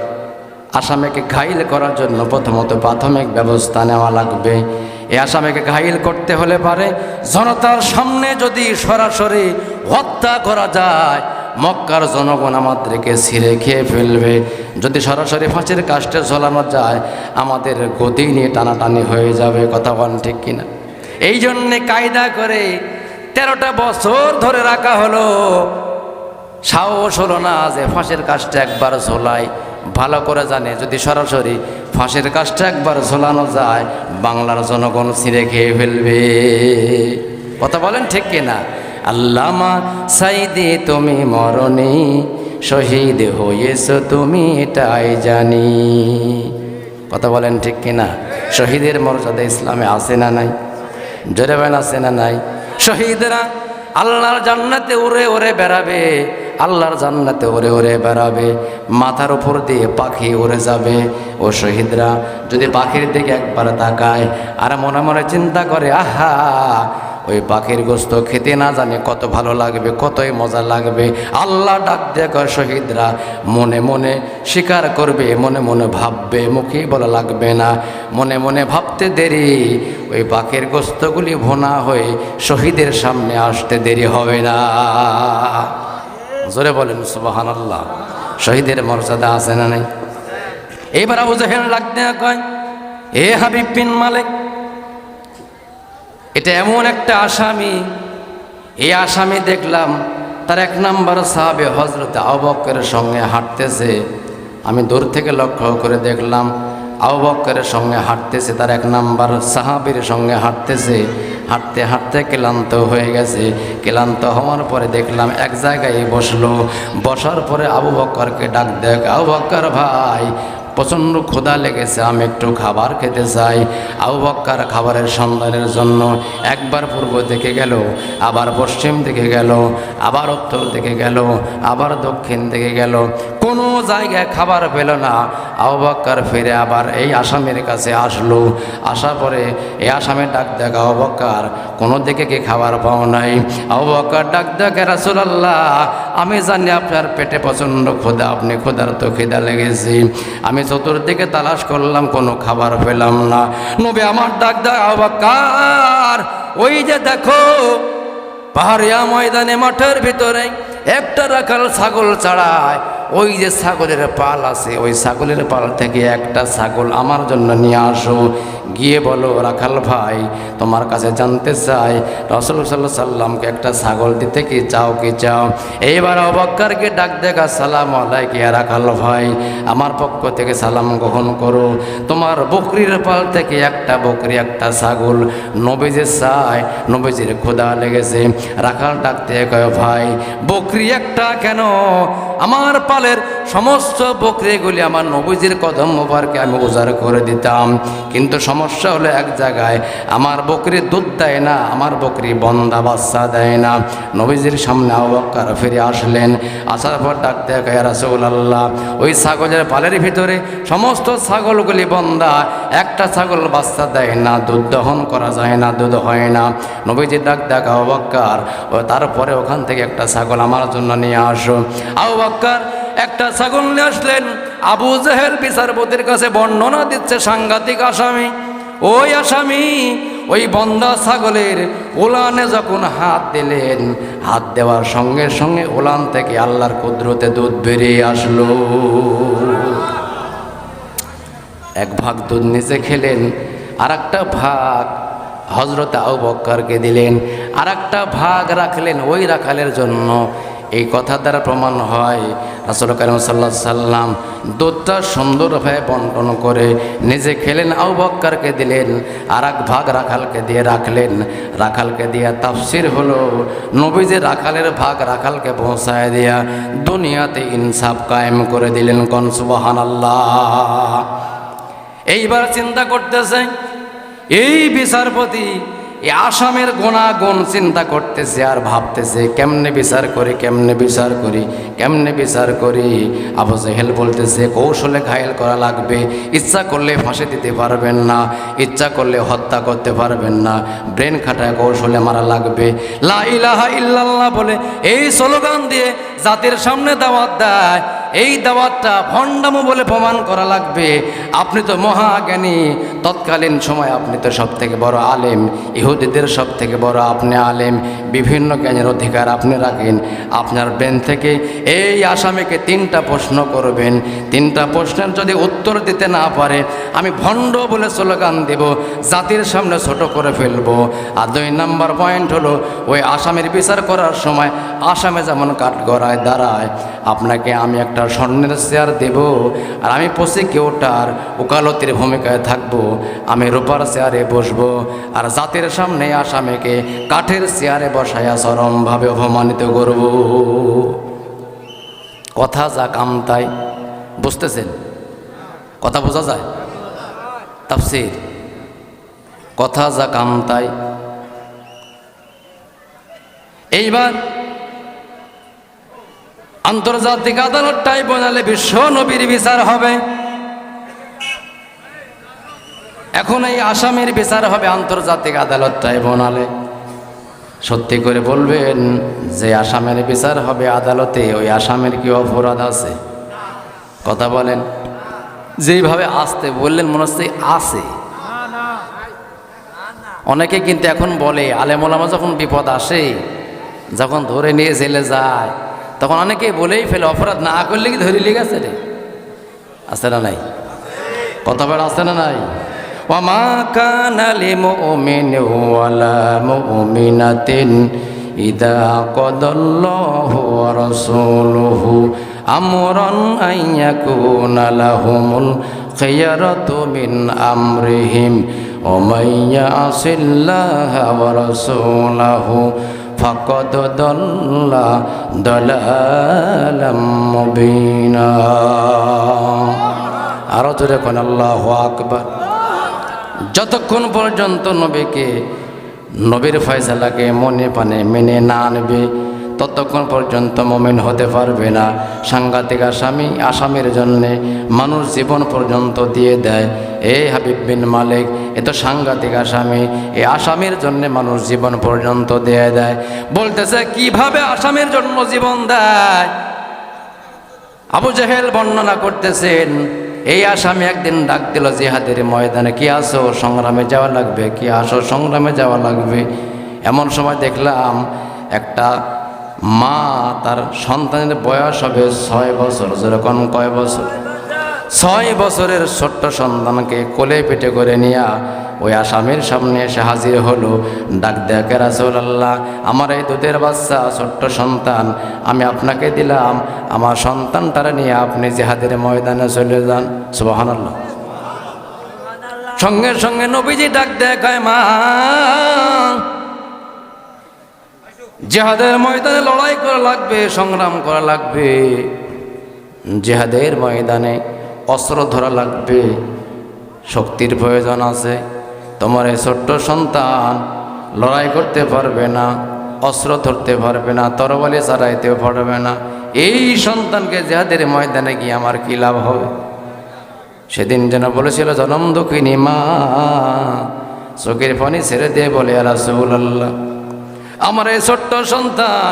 আসামিকে ঘাইল করার জন্য প্রথমত প্রাথমিক ব্যবস্থা নেওয়া লাগবে। এই আসামিকে ঘাইল করতে হলে পারে জনতার সামনে যদি সরাসরি হত্যা করা যায়, মক্কার জনগণ আমাদেরকে ছিঁড়ে খেয়ে ফেলবে। যদি সরাসরি ফাঁসির কাস্টে ঝোলানো যায়, আমাদের গদি নিয়ে টানাটানি হয়ে যাবে। কথা বলেন ঠিক কিনা? এই জন্যে কায়দা করে 13টা বছর ধরে রাখা হলো। সাহস হলো না যে ফাঁসির কাস্টে একবার ঝোলাই। ভালো করে জানে, যদি সরাসরি ফাঁসির কাস্টে একবার ঝোলানো যায়, বাংলার জনগণ ছিঁড়ে খেয়ে ফেলবে। কথা বলেন ঠিক কিনা? আল্লামা সাইদি তুমি মরণি, শহীদ হয়েছ তুমি এটাই জানি। কথা বলেন ঠিক কিনা? শহীদের মর্যাদা ইসলামে আছে না নাই? জোরে বলেন আছে না নাই? শহীদরা আল্লাহর জান্নাতে উড়ে উড়ে বেড়াবে, আল্লাহর জান্নাতে উড়ে উড়ে বেড়াবে, মাথার উপর দিয়ে পাখি উড়ে যাবে। ও শহীদরা যদি পাখির দিকে একবার তাকায় আর মনে মনে চিন্তা করে, আহা ওই পাখির গোস্ত খেতে না জানে কত ভালো লাগবে, কতই মজা লাগবে। আল্লাহ ডাক দেখার শহীদরা মনে মনে স্বীকার করবে, মনে মনে ভাববে, মুখে বলা লাগবে না। মনে মনে ভাবতে দেরি, ওই পাখির গোস্তগুলি ভোনা হয়ে শহীদের সামনে আসতে দেরি হবে না। জোরে বলেন সুবহানাল্লাহ। শহীদের মর্যাদা আছে না নাই? এইবার আবু জাহেল ডাক দেয়া কয়, এ হাবিব বিন মালিক, এটা এমন একটা আসামি, এই আসামি দেখলাম তার 1 নম্বর সাহাবে হযরত আবু বকরের সঙ্গে হাঁটতেছে। আমি দূর থেকে লক্ষ্য করে দেখলাম আবু বকরের সঙ্গে হাঁটতেছে, তার 1 নম্বর সাহাবীর সঙ্গে হাঁটতেছে। হাঁটতে হাঁটতে ক্লান্ত হয়ে গেছে। ক্লান্ত হওয়ার পরে দেখলাম এক জায়গায় বসলো। বসার পরে আবু বকরকে ডাক দেখ, আবু বকর ভাই, প্রচণ্ড ক্ষুধা লেগেছে, আমি একটু খাবার খেতে চাই। আবু বকর খাবারের সন্ধানের জন্য একবার পূর্ব দিকে গেল, আবার পশ্চিম দিকে গেল, আবার উত্তর দিকে গেল, আবার দক্ষিণ দিকে গেল। কোনো জায়গায় খাবার পেল না। আবু বকর ফিরে আবার এই আসামির কাছে আসলো। আসার পরে এই আসামির ডাক দেখ, আবু বকর কোনো দিকে কি খাবার পাও নাই? আবু বকর ডাক দেখে, রাসূলুল্লাহ আমি জানি আপনার পেটে প্রচণ্ড ক্ষুধা, আপনি ক্ষুধার্ত, খিদা লেগেছি। আমি চতুর্দিকে তালাশ করলাম, কোনো খাবার পেলাম না। নবী আমার ডাক দেখ, আবু বকর ওই যে দেখো পাহাড়িয়া ময়দানে মাঠের ভিতরে একটা রাখাল ছাগল চড়ায়, ওই যে ছাগলের পাল আছে, ওই ছাগলের পাল থেকে একটা ছাগল আমার জন্য নিয়ে আসো। গিয়ে বলো, রাখাল ভাই তোমার কাছে জানতে চাই রাসূল সাল্লাল্লাহু আলাইহি সাল্লামকে একটা ছাগল দিতে কি চাও কি চাও? এইবার আবু বকরকে ডাক দেখা, সালাম আলাইকা ইয়া রাখাল ভাই, আমার পক্ষ থেকে সালাম গ্রহণ করো। তোমার বকরির পাল থেকে একটা বকরি একটা ছাগল নবীজি চায়, নবীজির ক্ষুধা লেগেছে। রাখাল ডাকতে কয়, ভাই বকরি একটা কেন, আমার পালের সমস্ত বকরিগুলি আমার নবীজির কদম মোবারকে আমি উজাড় করে দিতাম, কিন্তু সমস্যা হলো এক জায়গায়, আমার বকরি দুধ দেয় না, আমার বকরি বন্ধা বাচ্চা দেয় না। নবীজির সামনে আবু বকর ফিরে আসলেন। আসার পর ডাকতে কয়, ইয়া রাসূলুল্লাহ ওই ছাগলের পালের ভিতরে সমস্ত ছাগলগুলি বন্ধা, একটা ছাগল বাচ্চা দেয় না, দুধ দহন করা যায় না, দুধ হয় না। নবীজির ডাক দেখ, আবু বকর তারপরে ওখান থেকে একটা ছাগল আমার জন্য নিয়ে আসো। আবু বকর একটা ছাগল নিয়ে আসলেন। আবু জেহেল বিচারপতির কাছে বর্ণনা দিচ্ছে, সাংঘাতিক আসামি। ওই আসামি ওই বন্ধা ছাগলের ওলানে যখন হাত দিলেন, হাত দেওয়ার সঙ্গে সঙ্গে ওলান থেকে আল্লাহর কুদরতে দুধ বেরিয়ে আসলো। এক ভাগ দুধ নিচে খেলেন, আর একটা ভাগ হযরত আবু বকরকে দিলেন, আর একটা ভাগ রাখলেন ওই রাখালের জন্য। এই কথা দ্বারা প্রমাণ হয় রাসূল কারীম সাল্লাল্লাহু আলাইহি সাল্লাম দুধটা সুন্দরভাবে বন্টন করে নিজে খেলেন, আবু বকরকে দিলেন, আর এক ভাগ রাখালকে দিয়ে রাখলেন। রাখালকে দিয়ে তাফসীর হলো নবীজি রাখালের ভাগ রাখালকে পৌঁছায় দিয়া দুনিয়াতে ইনসাফ কায়েম করে দিলেন। কোন সুবহানাল্লাহ। এইবার চিন্তা করতেছে এই বিচারপতি এই আসামের গুণাগুণ চিন্তা করতেছে আর ভাবতেছে, কেমনে বিচার করি, কেমনে বিচার করি, কেমনে বিচার করি। আবু জেহেল বলতেছে, কৌশলে ঘায়েল করা লাগবে, ইচ্ছা করলে ফাঁসি দিতে পারবেন না, ইচ্ছা করলে হত্যা করতে পারবেন না, ব্রেন খাটায় কৌশলে মারা লাগবে। লা ইলাহা ইল্লাল্লাহ বলে এই স্লোগান দিয়ে জাতির সামনে দাওয়াত দেয়, এই দাওয়াতটা ভণ্ডামো বলে প্রমাণ করা লাগবে। আপনি তো মহাজ্ঞানী, তৎকালীন সময় আপনি তো সব থেকে বড় আলেম, ইহুদিদের সব থেকে বড় আপনি আলেম, বিভিন্ন জ্ঞানের অধিকার আপনি রাখেন। আপনার ব্রেন থেকে এই আসামিকে 3টা প্রশ্ন করবেন, 3টা প্রশ্নের যদি উত্তর দিতে না পারে আমি ভণ্ড বলে স্লোগান দেব, জাতির সামনে ছোট করে ফেলবো। আর 2 নম্বর পয়েন্ট হলো, ওই আসামির বিচার করার সময় আসামে যেমন কাঠগড়ায় দাঁড়ায়, আপনাকে আমি একটা স্বর্ণের চেয়ার দেব, আর আমি প্রসিকিউটর ওকালতির ভূমিকায় থাকবো, আমি রূপার চেয়ারে বসবো, আর জাতির সামনে আসামিকে কাঠের চেয়ারে বসায়া চরমভাবে অপমানিত করব। কথা যা কাম তাই, বুঝতেছেন? কথা বোঝা যায়? তাফসীর, কথা যা কাম তাই। এইবার আন্তর্জাতিক আদালত ট্রাইব্যুনালে বিশ্ব নবীর বিচার হবে। এখন এই আসামির বিচার হবে আন্তর্জাতিক আদালত ট্রাইব্যুনালে। সত্যি করে বলবেন যে আসামের বিচার হবে আদালতে, ওই আসামের কি অপরাধ আছে? কথা বলেন। যেইভাবে আসতে বললেন মনে হচ্ছে আছে। অনেকে কিন্তু এখন বলে আলেম ওলামা যখন বিপদ আসে, যখন ধরে নিয়ে জেলে যায়, তখন অনেকে বলেই ফেলে অপরাধ না করলে কি ধরে লেগে আছে রে? আছে না নাই? কথা বলে আছে না নাই? ওয়ামা কানা লিমুমিনিন ওয়ালা মুমিনাতিন ইযা কাদাল্লাহু ওয়া রাসূলুহু আমরান আইয়াকুনা লাহুমুল খিয়ারাতু মিন আমরিহিম ওয়া মাইয়া আসিল্লাহা ওয়া রাসূলুহু ফাকাদ দাল্লা দালালাম মুবিনা। আরো জোরে কোন আল্লাহু আকবার। যতক্ষণ পর্যন্ত নবীকে, নবীর ফয়সালাকে মনে প্রাণে মেনে না আনবে, ততক্ষণ পর্যন্ত মুমিন হতে পারবে না। সাংঘাতিক আসামির জন্যে মানুষ জীবন পর্যন্ত দিয়ে দেয়। এই হাবিব বিন মালিক এ তো সাংঘাতিক আসামি, এই আসামির জন্যে মানুষ জীবন পর্যন্ত দিয়ে দেয়। বলতেছে কিভাবে আসামির জন্য জীবন দেয়? আবু জেহেল বর্ণনা করতেছেন, এই আসামি একদিন ডাক দিল জিহাদের ময়দানে, কি আসো সংগ্রামে যাওয়া লাগবে, কি আসো সংগ্রামে যাওয়া লাগবে। এমন সময় দেখলাম একটা মা তার সন্তানের বয়স হবে 6 বছর। যেরকম কয় বছর? 6 বছরের ছোট্ট সন্তানকে কোলে পিঠে করে নিয়ে ওই আসামির সামনে এসে হাজির হলো। ডাক দেখে রাসূলুল্লাহ, আমার এই দুধের বাচ্চা ছোট্ট সন্তান আমি আপনাকে দিলাম, আমার সন্তানটারে নিয়ে আপনি জিহাদের ময়দানে চলে যান। সুবহানাল্লাহ। সঙ্গে সঙ্গে নবীজি ডাক দেখায়, মা জিহাদের ময়দানে লড়াই করা লাগবে, সংগ্রাম করা লাগবে, জিহাদের ময়দানে অস্ত্র ধরা লাগবে, শক্তির প্রয়োজন আছে। তোমার এই ছোট্ট সন্তান লড়াই করতে পারবে না, অস্ত্র ধরতে পারবে না, তরবারি চালাইতেও পারবে না। এই সন্তানকে জিহাদের ময়দানে গিয়ে আমার কি লাভ হবে? সেদিন যেন বলেছিল জনম দুঃখিনী মা, চোখের পানি ছেড়ে দিয়ে বলে, ইয়া রাসূলুল্লাহ, আমার এই ছোট্ট সন্তান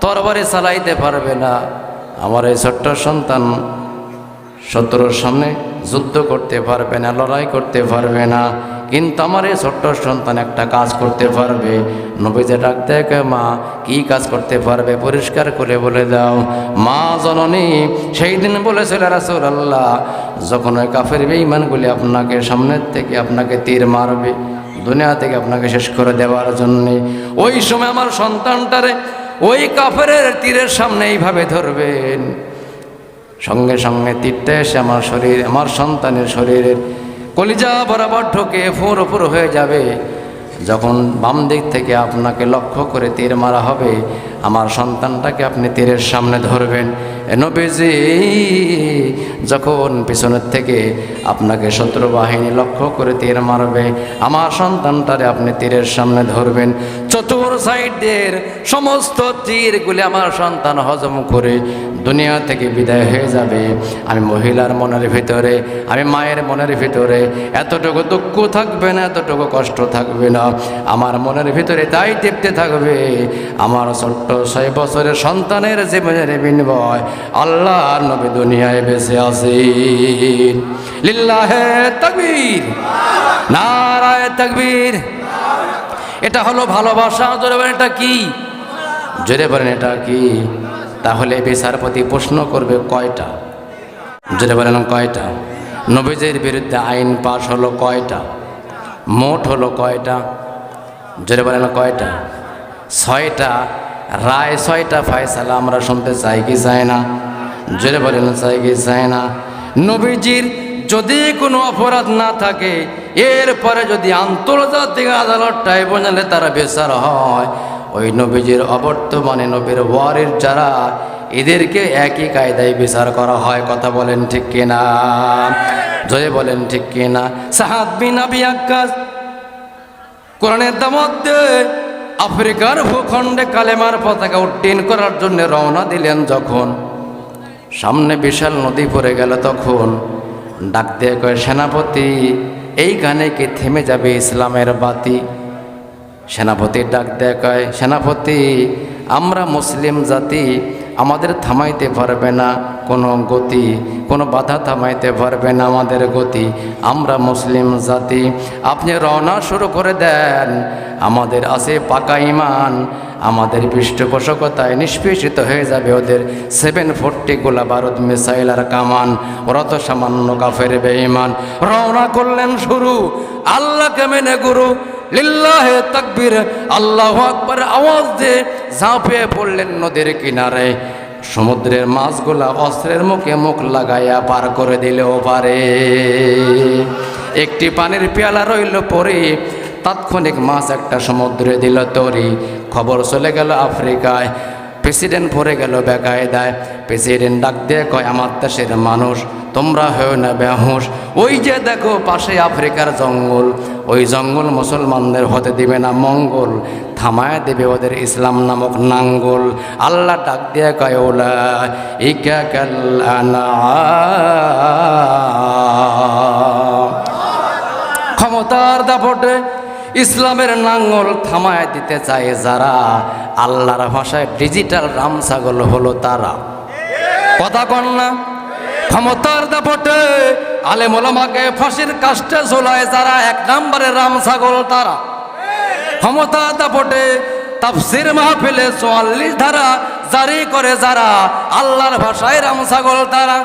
তরবারি চালাইতে পারবে না, আমার এই ছোট্ট সন্তান শত্রুর সামনে যুদ্ধ করতে পারবে না, লড়াই করতে পারবে না, কিন্তু আমার এই ছোট্ট সন্তান একটা কাজ করতে পারবে। নবীজি ডাক দেখে, মা কি কাজ করতে পারবে পরিষ্কার করে বলে দাও। মা জননী সেই দিন বলেছিল, রাসূলুল্লাহ, যখন ওই কাফের বেঈমানগুলি আপনাকে সামনের থেকে আপনাকে তীর মারবে, দুনিয়া থেকে আপনাকে শেষ করে দেওয়ার জন্যে, ওই সময় আমার সন্তানটারে ওই কাফেরের তীরের সামনে এইভাবে ধরবেন, সঙ্গে সঙ্গে তীরটা এসে আমার সন্তানের শরীরের কলিজা বরাবর ঢোকে ফুর হয়ে যাবে। যখন বাম দিক থেকে আপনাকে লক্ষ্য করে তীর মারা হবে, আমার সন্তানটাকে আপনি তীরের সামনে ধরবেন। নবীজি যখন পিছনের থেকে আপনাকে শত্রু বাহিনী লক্ষ্য করে তীর মারবে, আমার সন্তানটারে আপনি তীরের সামনে ধরবেন। চতুর সাইডের সমস্ত তীরগুলি আমার সন্তান হজম করে দুনিয়া থেকে বিদায় হয়ে যাবে। আমি মহিলার মনের ভিতরে, আমি মায়ের মনের ভিতরে এতটুকু দুঃখ থাকবে না, এতটুকু কষ্ট থাকবে না। আমার মনের ভিতরে তাই তৃপ্তি থাকবে, আমার ছোট্ট 6 বছরের সন্তানের জীবনের বিনিময় আল্লাহর নবী দুনিয়ায় বেঁচে আছেন। লিল্লাহে তাকবীর, নারায়ে তাকবীর। এটা হলো ভালোবাসা। জোরে বলেন এটা কি? জোরে বলেন এটা কি? তাহলে বিচারপতি প্রশ্ন করবে কয়টা? জোরে বলেন কয়টা? নবীজির বিরুদ্ধে আইন পাশ হলো কয়টা? মোট হলো কয়টা? জোরে বলেন কয়টা? 6টা রায়, 6টা ফয়সালা আমরা শুনতে চাই কি চাই না? জোরে বলেন চাই কি চাই না? নবীজির যদি কোনো অপরাধ না থাকে, এরপরে যদি আন্তর্জাতিক আদালত ট্রাইব্যুনালে তারা বিচার হয়, ওই নবীজির অবর্তমানে নবীর ওয়ারির যারা, এদেরকে একই কায়দায় বিচার করা হয়। কথা বলেন ঠিক কিনা? জোরে বলেন ঠিক কিনা? সাহাদ বিন আবি ওয়াক্কাস কোরআনের দাওয়াত দিয়ে আফ্রিকার ভূখণ্ডে কালেমার পতাকা উড্ডীন করার জন্য রওনা দিলেন। যখন সামনে বিশাল নদী পড়ে গেল, তখন ডাক দিয়ে কয়, সেনাপতি এইখানে কি থেমে যাবে ইসলামের বাতি? সেনাপতি ডাক দিয়ে কয়, সেনাপতি আমরা মুসলিম জাতি, আমাদের থামাইতে পারবে না কোনো গতি, কোনো বাধা থামাইতে পারবে না আমাদের গতি, আমরা মুসলিম জাতি। আপনি রওনা শুরু করে দেন, আমাদের আছে পাকা ঈমান, আমাদের পৃষ্ঠপোষকতায় নিষ্পেষিত হয়ে যাবে ওদের 740 গোলা বারুদ, মিসাইল আর কামান। ওরা তো সামান্য কাফের বেঈমান। রওনা করলেন শুরু, আল্লাহকে মেনে গুরু, লিল্লাহে তাকবীর, আল্লাহু আকবার আওয়াজ দিয়ে ঝাঁপিয়ে পড়লেন নদীর কিনারে। সমুদ্রের মাছগুলা অস্ত্রের মুখে মুখ লাগাইয়া পার করে দিলেও পারে। একটি পানির পেয়ালা রইল পরে, তাৎক্ষণিক মাছ একটা সমুদ্রে দিল তরি। খবর চলে গেল আফ্রিকায়। প্রেসিডেন্ট পড়ে গেল বেকায়দায়। প্রেসিডেন্ট ডাক দিয়ে কয়, আমার দেশের মানুষ তোমরা হয়েও না বেহুশ, ওই যে দেখো পাশে আফ্রিকার জঙ্গল, ওই জঙ্গল মুসলমানদের হতে দিবে না মঙ্গল, থামায় দেবে ওদের ইসলাম নামক নাঙ্গল। আল্লাহ ডাক দিয়ে কয়, উলাইকা কাল আনআম। ক্ষমতার দাপটে ইসলামের নাঙ্গল থামায় দিতে চায় যারা, আল্লাহর ভাষায় ডিজিটাল রাম ছাগল হলো তারা। কথা কন না? ক্ষমতার দাপটে আলেম ওলামাকে ফাঁসির কাস্টে ঝোলায় যারা, এক নম্বরে রাম ছাগল তারা। ক্ষমতার দাপটে তাফসীর মাহফিলে ৪৪ ধারা জারি করে যারা, আল্লাহর ভাষায় রাম ছাগল তারা।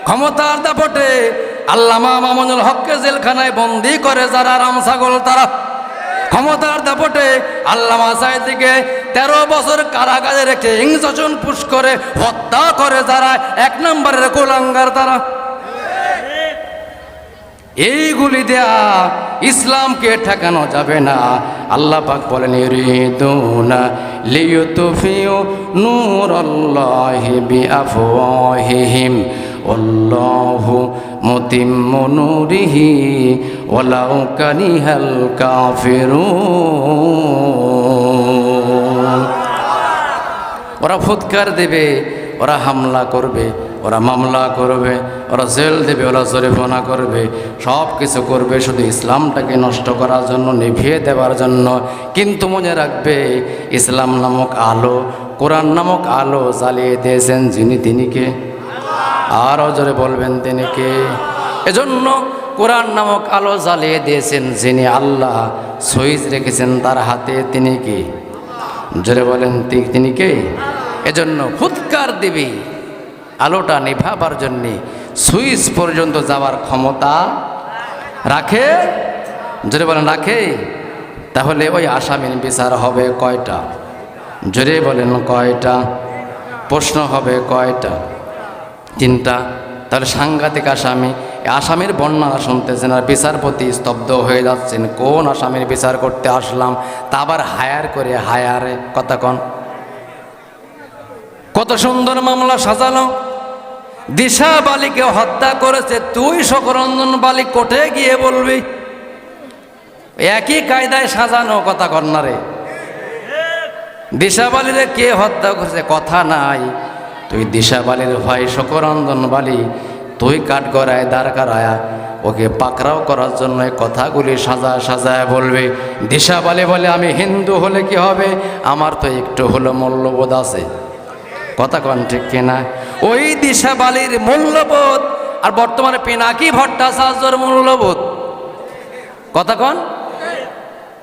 ক্ষমতার দাপটে আল্লামা মামুনুল হককে জেলখানায় বন্দি করে যারা, রাম ছাগল তারা। ক্ষমতার দাপটে আল্লামা সাঈদীকে 13 বছর কারাগারে রেখে হিংসাচন পুশ করে হত্যা করে যারা, এক নম্বরের কুলাঙ্গার তারা। এইগুলি দেয়া ইসলামকে ঠেকানো যাবে না। আল্লাহ পাক বলেন, ইউরিদুনা লিইউতফিউ নূরাল্লাহি বিআফওয়াহিহিম ওয়াল্লাহু মুতিম্মু নূরিহি ওয়ালাউ কারিহাল কাফিরুন। ওরা ফুৎকার দেবে, ওরা হামলা করবে, ওরা মামলা করবে, ওরা জেল দেবে, ওরা জরিমানা করবে, সব কিছু করবে শুধু ইসলামটাকে নষ্ট করার জন্য, নিভিয়ে দেওয়ার জন্য। কিন্তু মনে রাখবে, ইসলাম নামক আলো, কোরআন নামক আলো জ্বালিয়ে দিয়েছেন যিনি, তিনি কে? আরও জোরে বলবেন, তিনি কে? এজন্য কোরআন নামক আলো জ্বালিয়ে দিয়েছেন যিনি, আল্লাহ সুইচ রেখেছেন তার হাতে, তিনি কে? জোরে বলেন, তিনি কে? এজন্য ফুৎকার দিবি আলোটা নিভাবার জন্যে, সুইচ পর্যন্ত যাওয়ার ক্ষমতা রাখে। জোরে বলেন, রাখে। তাহলে ওই আসামির বিচার হবে কয়টা? জোরে বলেন, কয়টা? প্রশ্ন হবে কয়টা? 3টা। তাহলে সাংঘাতিক আসামি। আসামির বর্ণনা শুনতেছেন আর বিচারপতি স্তব্ধ হয়ে যাচ্ছেন, কোন আসামির বিচার করতে আসলাম, তা আবার হায়ার করে, হায়ারে। কথা কন। কত সুন্দর মামলা সাজালো, দিশা বালিকে হত্যা করেছে, তুই শোকরঞ্জন বালি কোর্টে গিয়ে বলবি? একই কায়দায় সাজানো। কথা কন্যারে, দিশা বালিরে কে হত্যা করেছে কথা নাই, তুই দিশা বালির ভাই শোকরঞ্জন বালি, তুই কাঠগড়ায় দাঁড় করায়া ওকে পাকড়াও করার জন্য কথাগুলি সাজায় বলবে। দিশা বালি বলে, আমি হিন্দু হলে কি হবে, আমার তো একটু হলো মূল্যবোধ আছে। কথা কন ঠিক কিনা? ওই দিশা বালির মূল্যবোধ আর বর্তমানে পিনাকি ভট্টাচার্যর মূল্যবোধ। কথা কন।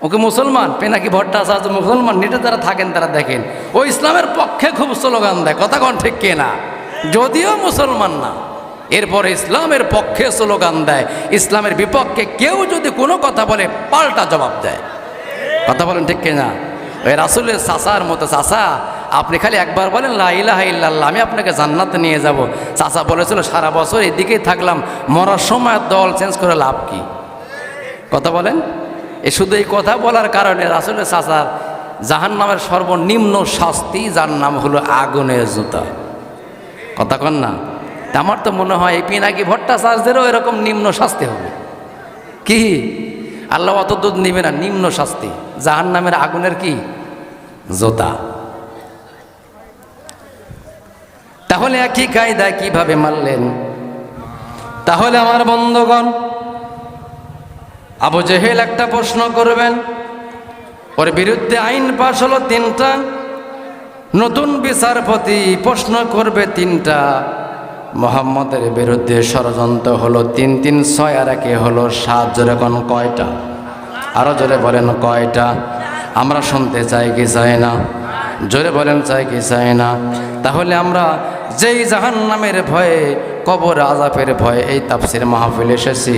ওকে মুসলমান, পিনাকি ভট্টাচার্য মুসলমান, নেটে যারা থাকেন তারা দেখেন, ও ইসলামের পক্ষে খুব স্লোগান দেয়। কথা কন ঠিক কিনা? যদিও মুসলমান না, এরপরে ইসলামের পক্ষে স্লোগান দেয়। ইসলামের বিপক্ষে কেউ যদি কোনো কথা বলে পাল্টা জবাব দেয়। কথা বলেন ঠিক কিনা? ওই রাসূলের চাচার মতো, চাচা আপনি খালি একবার বলেন লা ইলাহা ইল্লাল্লাহ, আমি আপনাকে জান্নাতে নিয়ে যাব। চাচা বলেছিল, সারা বছর এদিকেই থাকলাম, মরার সময় দল চেঞ্জ করে লাভ কি? কথা বলেন। শুধু এই কথা বলার কারণে রাসূলের চাচার জাহান্নামের সর্বনিম্ন শাস্তি, যার নাম হলো আগুনের জুতা। কথা কন না? আমার তো মনে হয় এই পিনাকি ভট্টাচার্যেরও এরকম নিম্ন শাস্তি হবে। কি আল্লাহ অত দুধ নিবে না, নিম্ন শাস্তি, জাহান্নামের আগুনের কি জুতা। তাহলে একই কায়দায় কিভাবে মারলেন? তাহলে আমার বন্ধুগণ, আবু জেহেল একটা প্রশ্ন করবেন, ওর বিরুদ্ধে আইন পাশ হলো 3টা, নতুন বিচারপতি প্রশ্ন করবে 3টা, মুহাম্মদের বিরুদ্ধে ষড়যন্ত্র হলো 3 3 6 আর 1 হলো 7। জোরে কোন কয়টা? আরো জোরে বলেন কয়টা? আমরা শুনতে চাই কি চাই না? জোরে বলেন, চাই কি চাই না? তাহলে আমরা যেই জাহান্নামের ভয়ে, কবর আযাবের ভয়ে এই তাফসীর মাহফিলে এসেছি,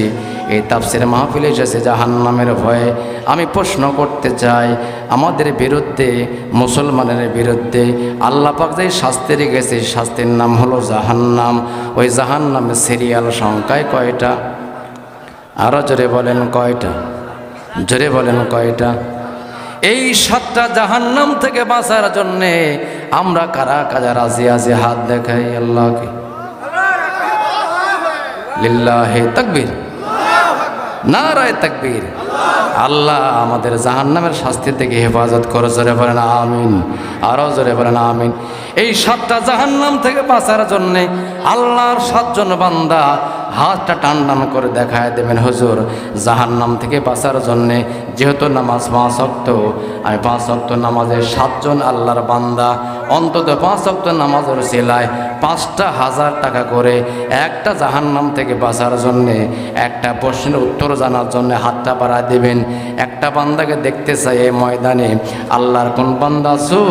এই তাফসীর মাহফিলে এসেছি জাহান্নামের ভয়ে। আমি প্রশ্ন করতে চাই, আমাদের বিরুদ্ধে, মুসলমানের বিরুদ্ধে আল্লাহ পাক যেই শাস্তি রেখেছে, শাস্তির নাম হলো জাহান্নাম। ওই জাহান্নামের সিরিয়াল সংখ্যায় কয়টা? আরও জোরে বলেন কয়টা? জোরে বলেন কয়টা? এই 7টা জাহান্নাম থেকে বাঁচার জন্যে আমরা কারা কারা রাজি আছি হাত দেখাই আল্লাহকে। লিল্লাহি তাকবীর, নারায়ে তাকবীর। আল্লাহ আমাদের জাহান্নামের শাস্তি থেকে হেফাজত করে, জোরে বলেন আমিন, আরো জোরে বলেন আমিন। এই 7টা জাহান্নাম থেকে বাঁচার জন্যে আল্লাহর 7 জন বান্দা হাতটা টান টান করে দেখায় দেবেন, হুজুর জাহান্নাম থেকে বাঁচার জন্যে যেহেতু নামাজ 5 ওয়াক্ত, আমি 5 ওয়াক্ত নামাজের 7 জন আল্লাহর বান্দা অন্তত 5 ওয়াক্ত নামাজের সেলায় 5,000 টাকা করে একটা জাহান্নাম থেকে বাঁচার জন্যে একটা প্রশ্নের উত্তর জানার জন্য হাতটা বাড়ায় দেবেন। একটা বান্দাকে দেখতে চাই এই ময়দানে, আল্লাহর কোন বান্দা আছো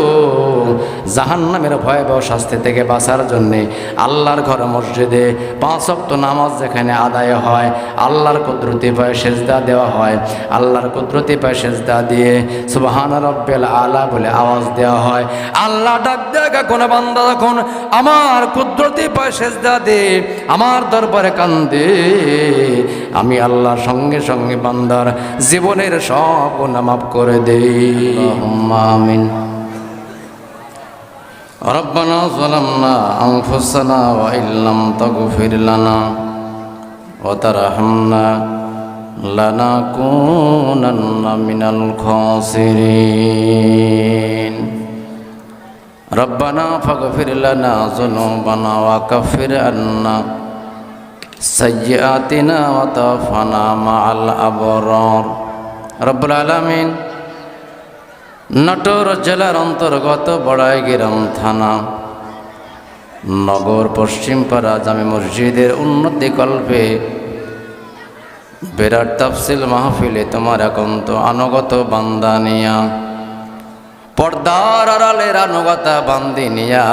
জাহান্নামের ভয়াবহ শাস্তি থেকে বাঁচার জন্যে আল্লাহর ঘর মসজিদে 5 ওয়াক্ত নামাজ যেখানে আদায় হয়, আল্লাহর কুদরতি পায়ে সেজদা দেওয়া হয়, আল্লাহর কুদরতি পায়ে সেজদা দিয়ে সুবহান রাব্বিল আলা বলে আওয়াজ দেওয়া হয়। আল্লাহ ডাক দেখা কোন বান্দা যখন আমার কুদরতি পায়ে সেজদা দে, আমার দরবারে কান্দে, আমি আল্লাহর সঙ্গে সঙ্গে বান্দার জীবনের সব গুনাহ মাফ করে দেই। আল্লাহুম্মা আমিন। রব্বানা যালামনা আনফুসানা ওয়া ইল্লাম তাগফির লানা ওয়া তারহামনা লানাকুনান্না মিনাল খাসিরিন। রব্বানা ফাগফির লানা যুনুবানা ওয়া কাফির আন্না সাইয়্যাতিনা ওয়া তাওফানা মাআল আবরার। রব্বুল আলামিন, নাটোর জেলার অন্তর্গত বড়াইগ্রাম থানা নগর পশ্চিমপাড়া জামে মসজিদের উন্নতি কল্পে বিরাট তাফসিল মাহফিলে তোমার একান্ত আনুগত বান্দা নিয়া, পর্দার আড়ালের আনুগতা বান্দি নিয়া,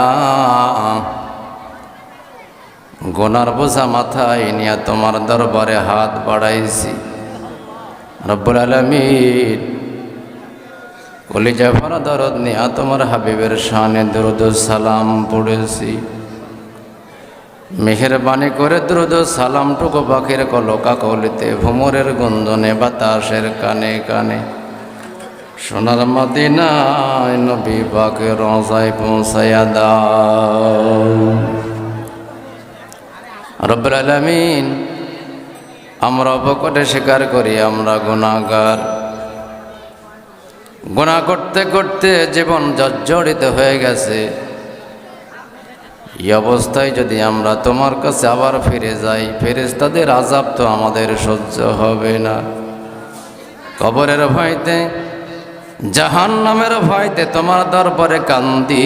গোনার বোঝা মাথায় নিয়া তোমার দরবারে হাত বাড়াইছি। রব্বুল আলামিন, কলিজা ভরা দরদ নিয়া তোমার হাবিবের শানে দরুদ সালাম পড়েছি। মেহেরবানি করে দরুদ সালামটুকু পাখির কলকা কলিতে ভ্রমরের গুঞ্জনে বাতাসের কানে কানে সোনার মদিনায় নবী পাকের রওজায় পৌঁছায়া দাও। রব্বুল আলামিন, আমরা অবকটে স্বীকার করি আমরা গুনাহগার। গুনাহ করতে করতে জীবন জর্জরিত হয়ে গেছে। এই অবস্থায় যদি আমরা তোমার কাছে আবার ফিরে যাই, ফেরেশতাদের আযাব তো আমাদের সহ্য হবে না। কবরের ভয়তে, জাহান্নামের ভয়তে তোমার দরবারে কান্দি।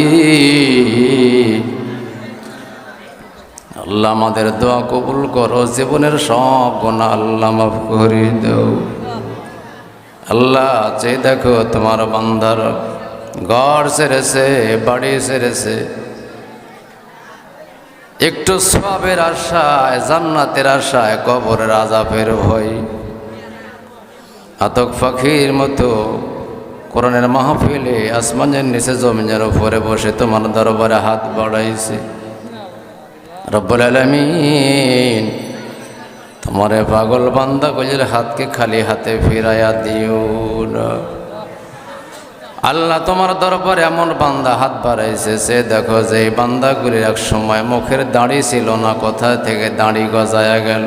আল্লাহ আমাদের দোয়া কবুল করো, জীবনের সব গুনাহ আল্লাহ মাফ করে দাও। আল্লাহ চেয়ে দেখো তোমার বান্দার ঘর ছেড়েছে, বাড়ি ছেড়েছে, একটু সওয়াবের আশায়, জান্নাতের আশায় কবরের আযাবের ভয় আতক পাখির মতো কোরআনের মাহফিলে আসমানের নিচে জমিনের উপরে বসে তোমার দরবারে হাত বাড়াইছে। রব্বুল আলামিন, তোমারে পাগল বান্দা গুলির হাতকে খালি হাতে ফিরাইয়া দিও না। আল্লাহ তোমার দরবারে এমন বান্দা হাত বাড়াইছে, সে দেখো যে এই বান্দাগুলির এক সময় মুখের দাড়ি ছিল না, কোথা থেকে দাড়ি গজায়া গেল।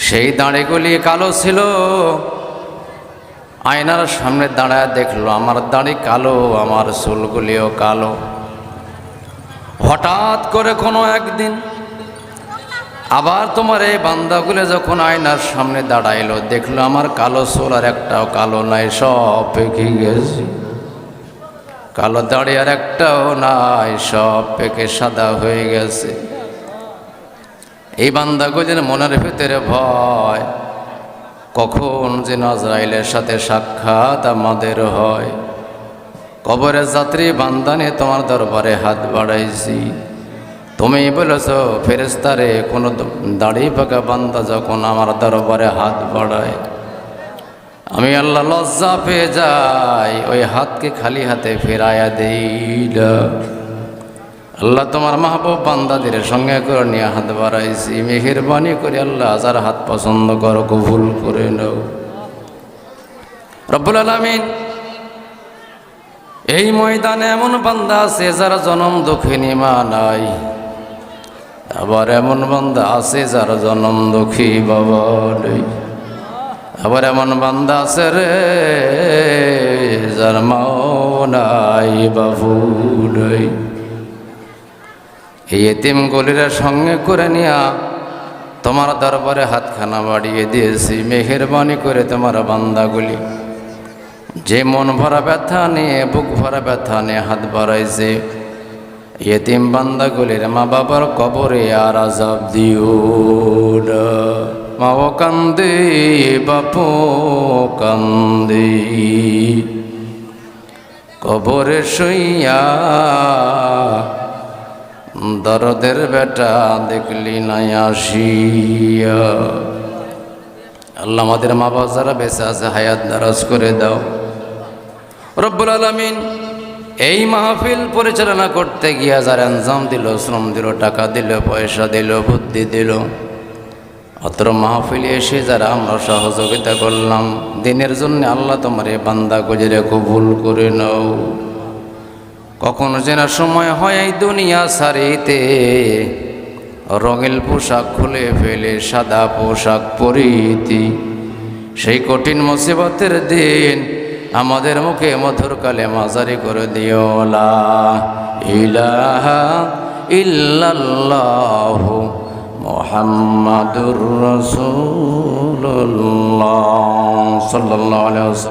সেই দাড়িগুলি কালো ছিল, আয়নার সামনে দাঁড়ায় দেখলো আমার দাড়ি কালো, আমার চুলগুলিও কালো। হঠাৎ করে কোনো একদিন আবার তোমার এই বান্দাগুলো যখন আয়নার সামনে দাঁড়াইলো, দেখলো আমার কালো চুল আর একটাও কালো নাই, সব পেকে গেছে। কালো দাড়ি আর একটাও নাই, সব পেকে সাদা হয়ে গেছে। এই বান্দাগুলোর মনের ভিতরে ভয়, কখন যে আজরাইলের সাথে সাক্ষাৎ আমাদের হয়। কবরের যাত্রী বান্দা নিয়ে তোমার দরবারে হাত বাড়াইছি। তুমি বলেছ ফেরেশতারে কোনো দাড়ি পাকা বান্দা যখন আমার দরবারে হাত বাড়ায়, আমি আল্লাহ লজ্জা পেয়ে যাই, ওই হাতকে খালি হাতে ফেরাইয়া দেই না। আল্লাহ তোমার মাহবুব বান্দাদের সঙ্গে করে নিয়ে হাত বাড়াইছি, মেহেরবানি করে আল্লাহ যার হাত পছন্দ করো কবুল করে নাও। রব্বুল আলামিন, এই ময়দানে এমন বান্দা আছে যারা জনম দুঃখিনী মা নাই, আবার এমন বান্দা আছে যারা জনম দুঃখী বাবা নেই, আবার এমন বান্দা আছে রে যার মাও নাই বাবু নেই। এই এতিমগুলিরা সঙ্গে করে নিয়া তোমার দরবারে হাতখানা বাড়িয়ে দিয়েছি। মেহেরবানি করে তোমার বান্দাগুলি যে মন ভরা ব্যথা নিয়ে, বুক ভরা ব্যথা নিয়ে হাত বাড়াইছে, এতিম বান্দাগুলির মা বাবার কবরে আর আযাব দিও না। মাও কান্দে বাপু কান্দে, কবরে শুইয়া দরদের বেটা দেখলি নাই আসিয়া। আল্লাহ আমাদের মা বাবা যারা বেঁচে আছে হায়াত দারাজ করে দাও রব্বুল আলামিন। এই মাহফিল পরিচালনা করতে গিয়া যারা আঞ্জাম দিল, শ্রম দিল, টাকা দিল, পয়সা দিল, বুদ্ধি দিল, অত্র মাহফিলে এসে যারা আমরা সহযোগিতা করলাম দিনের জন্য, আল্লাহ তোমার এই বান্দা গুজরে কবুল করে নাও। কখনো যেন সময় হয় এই দুনিয়া সারিতে রঙিল পোশাক খুলে ফেলে সাদা পোশাক পরিতি, সেই কঠিন মুসিবতের দিন আমাদের মুখে মধুর কালেমা জারি করে দিও। লা ইলাহা ইল্লাল্লাহু মুহাম্মাদুর রাসূলুল্লাহ সাল্লাল্লাহু আলাইহি ওয়াসাল্লাম।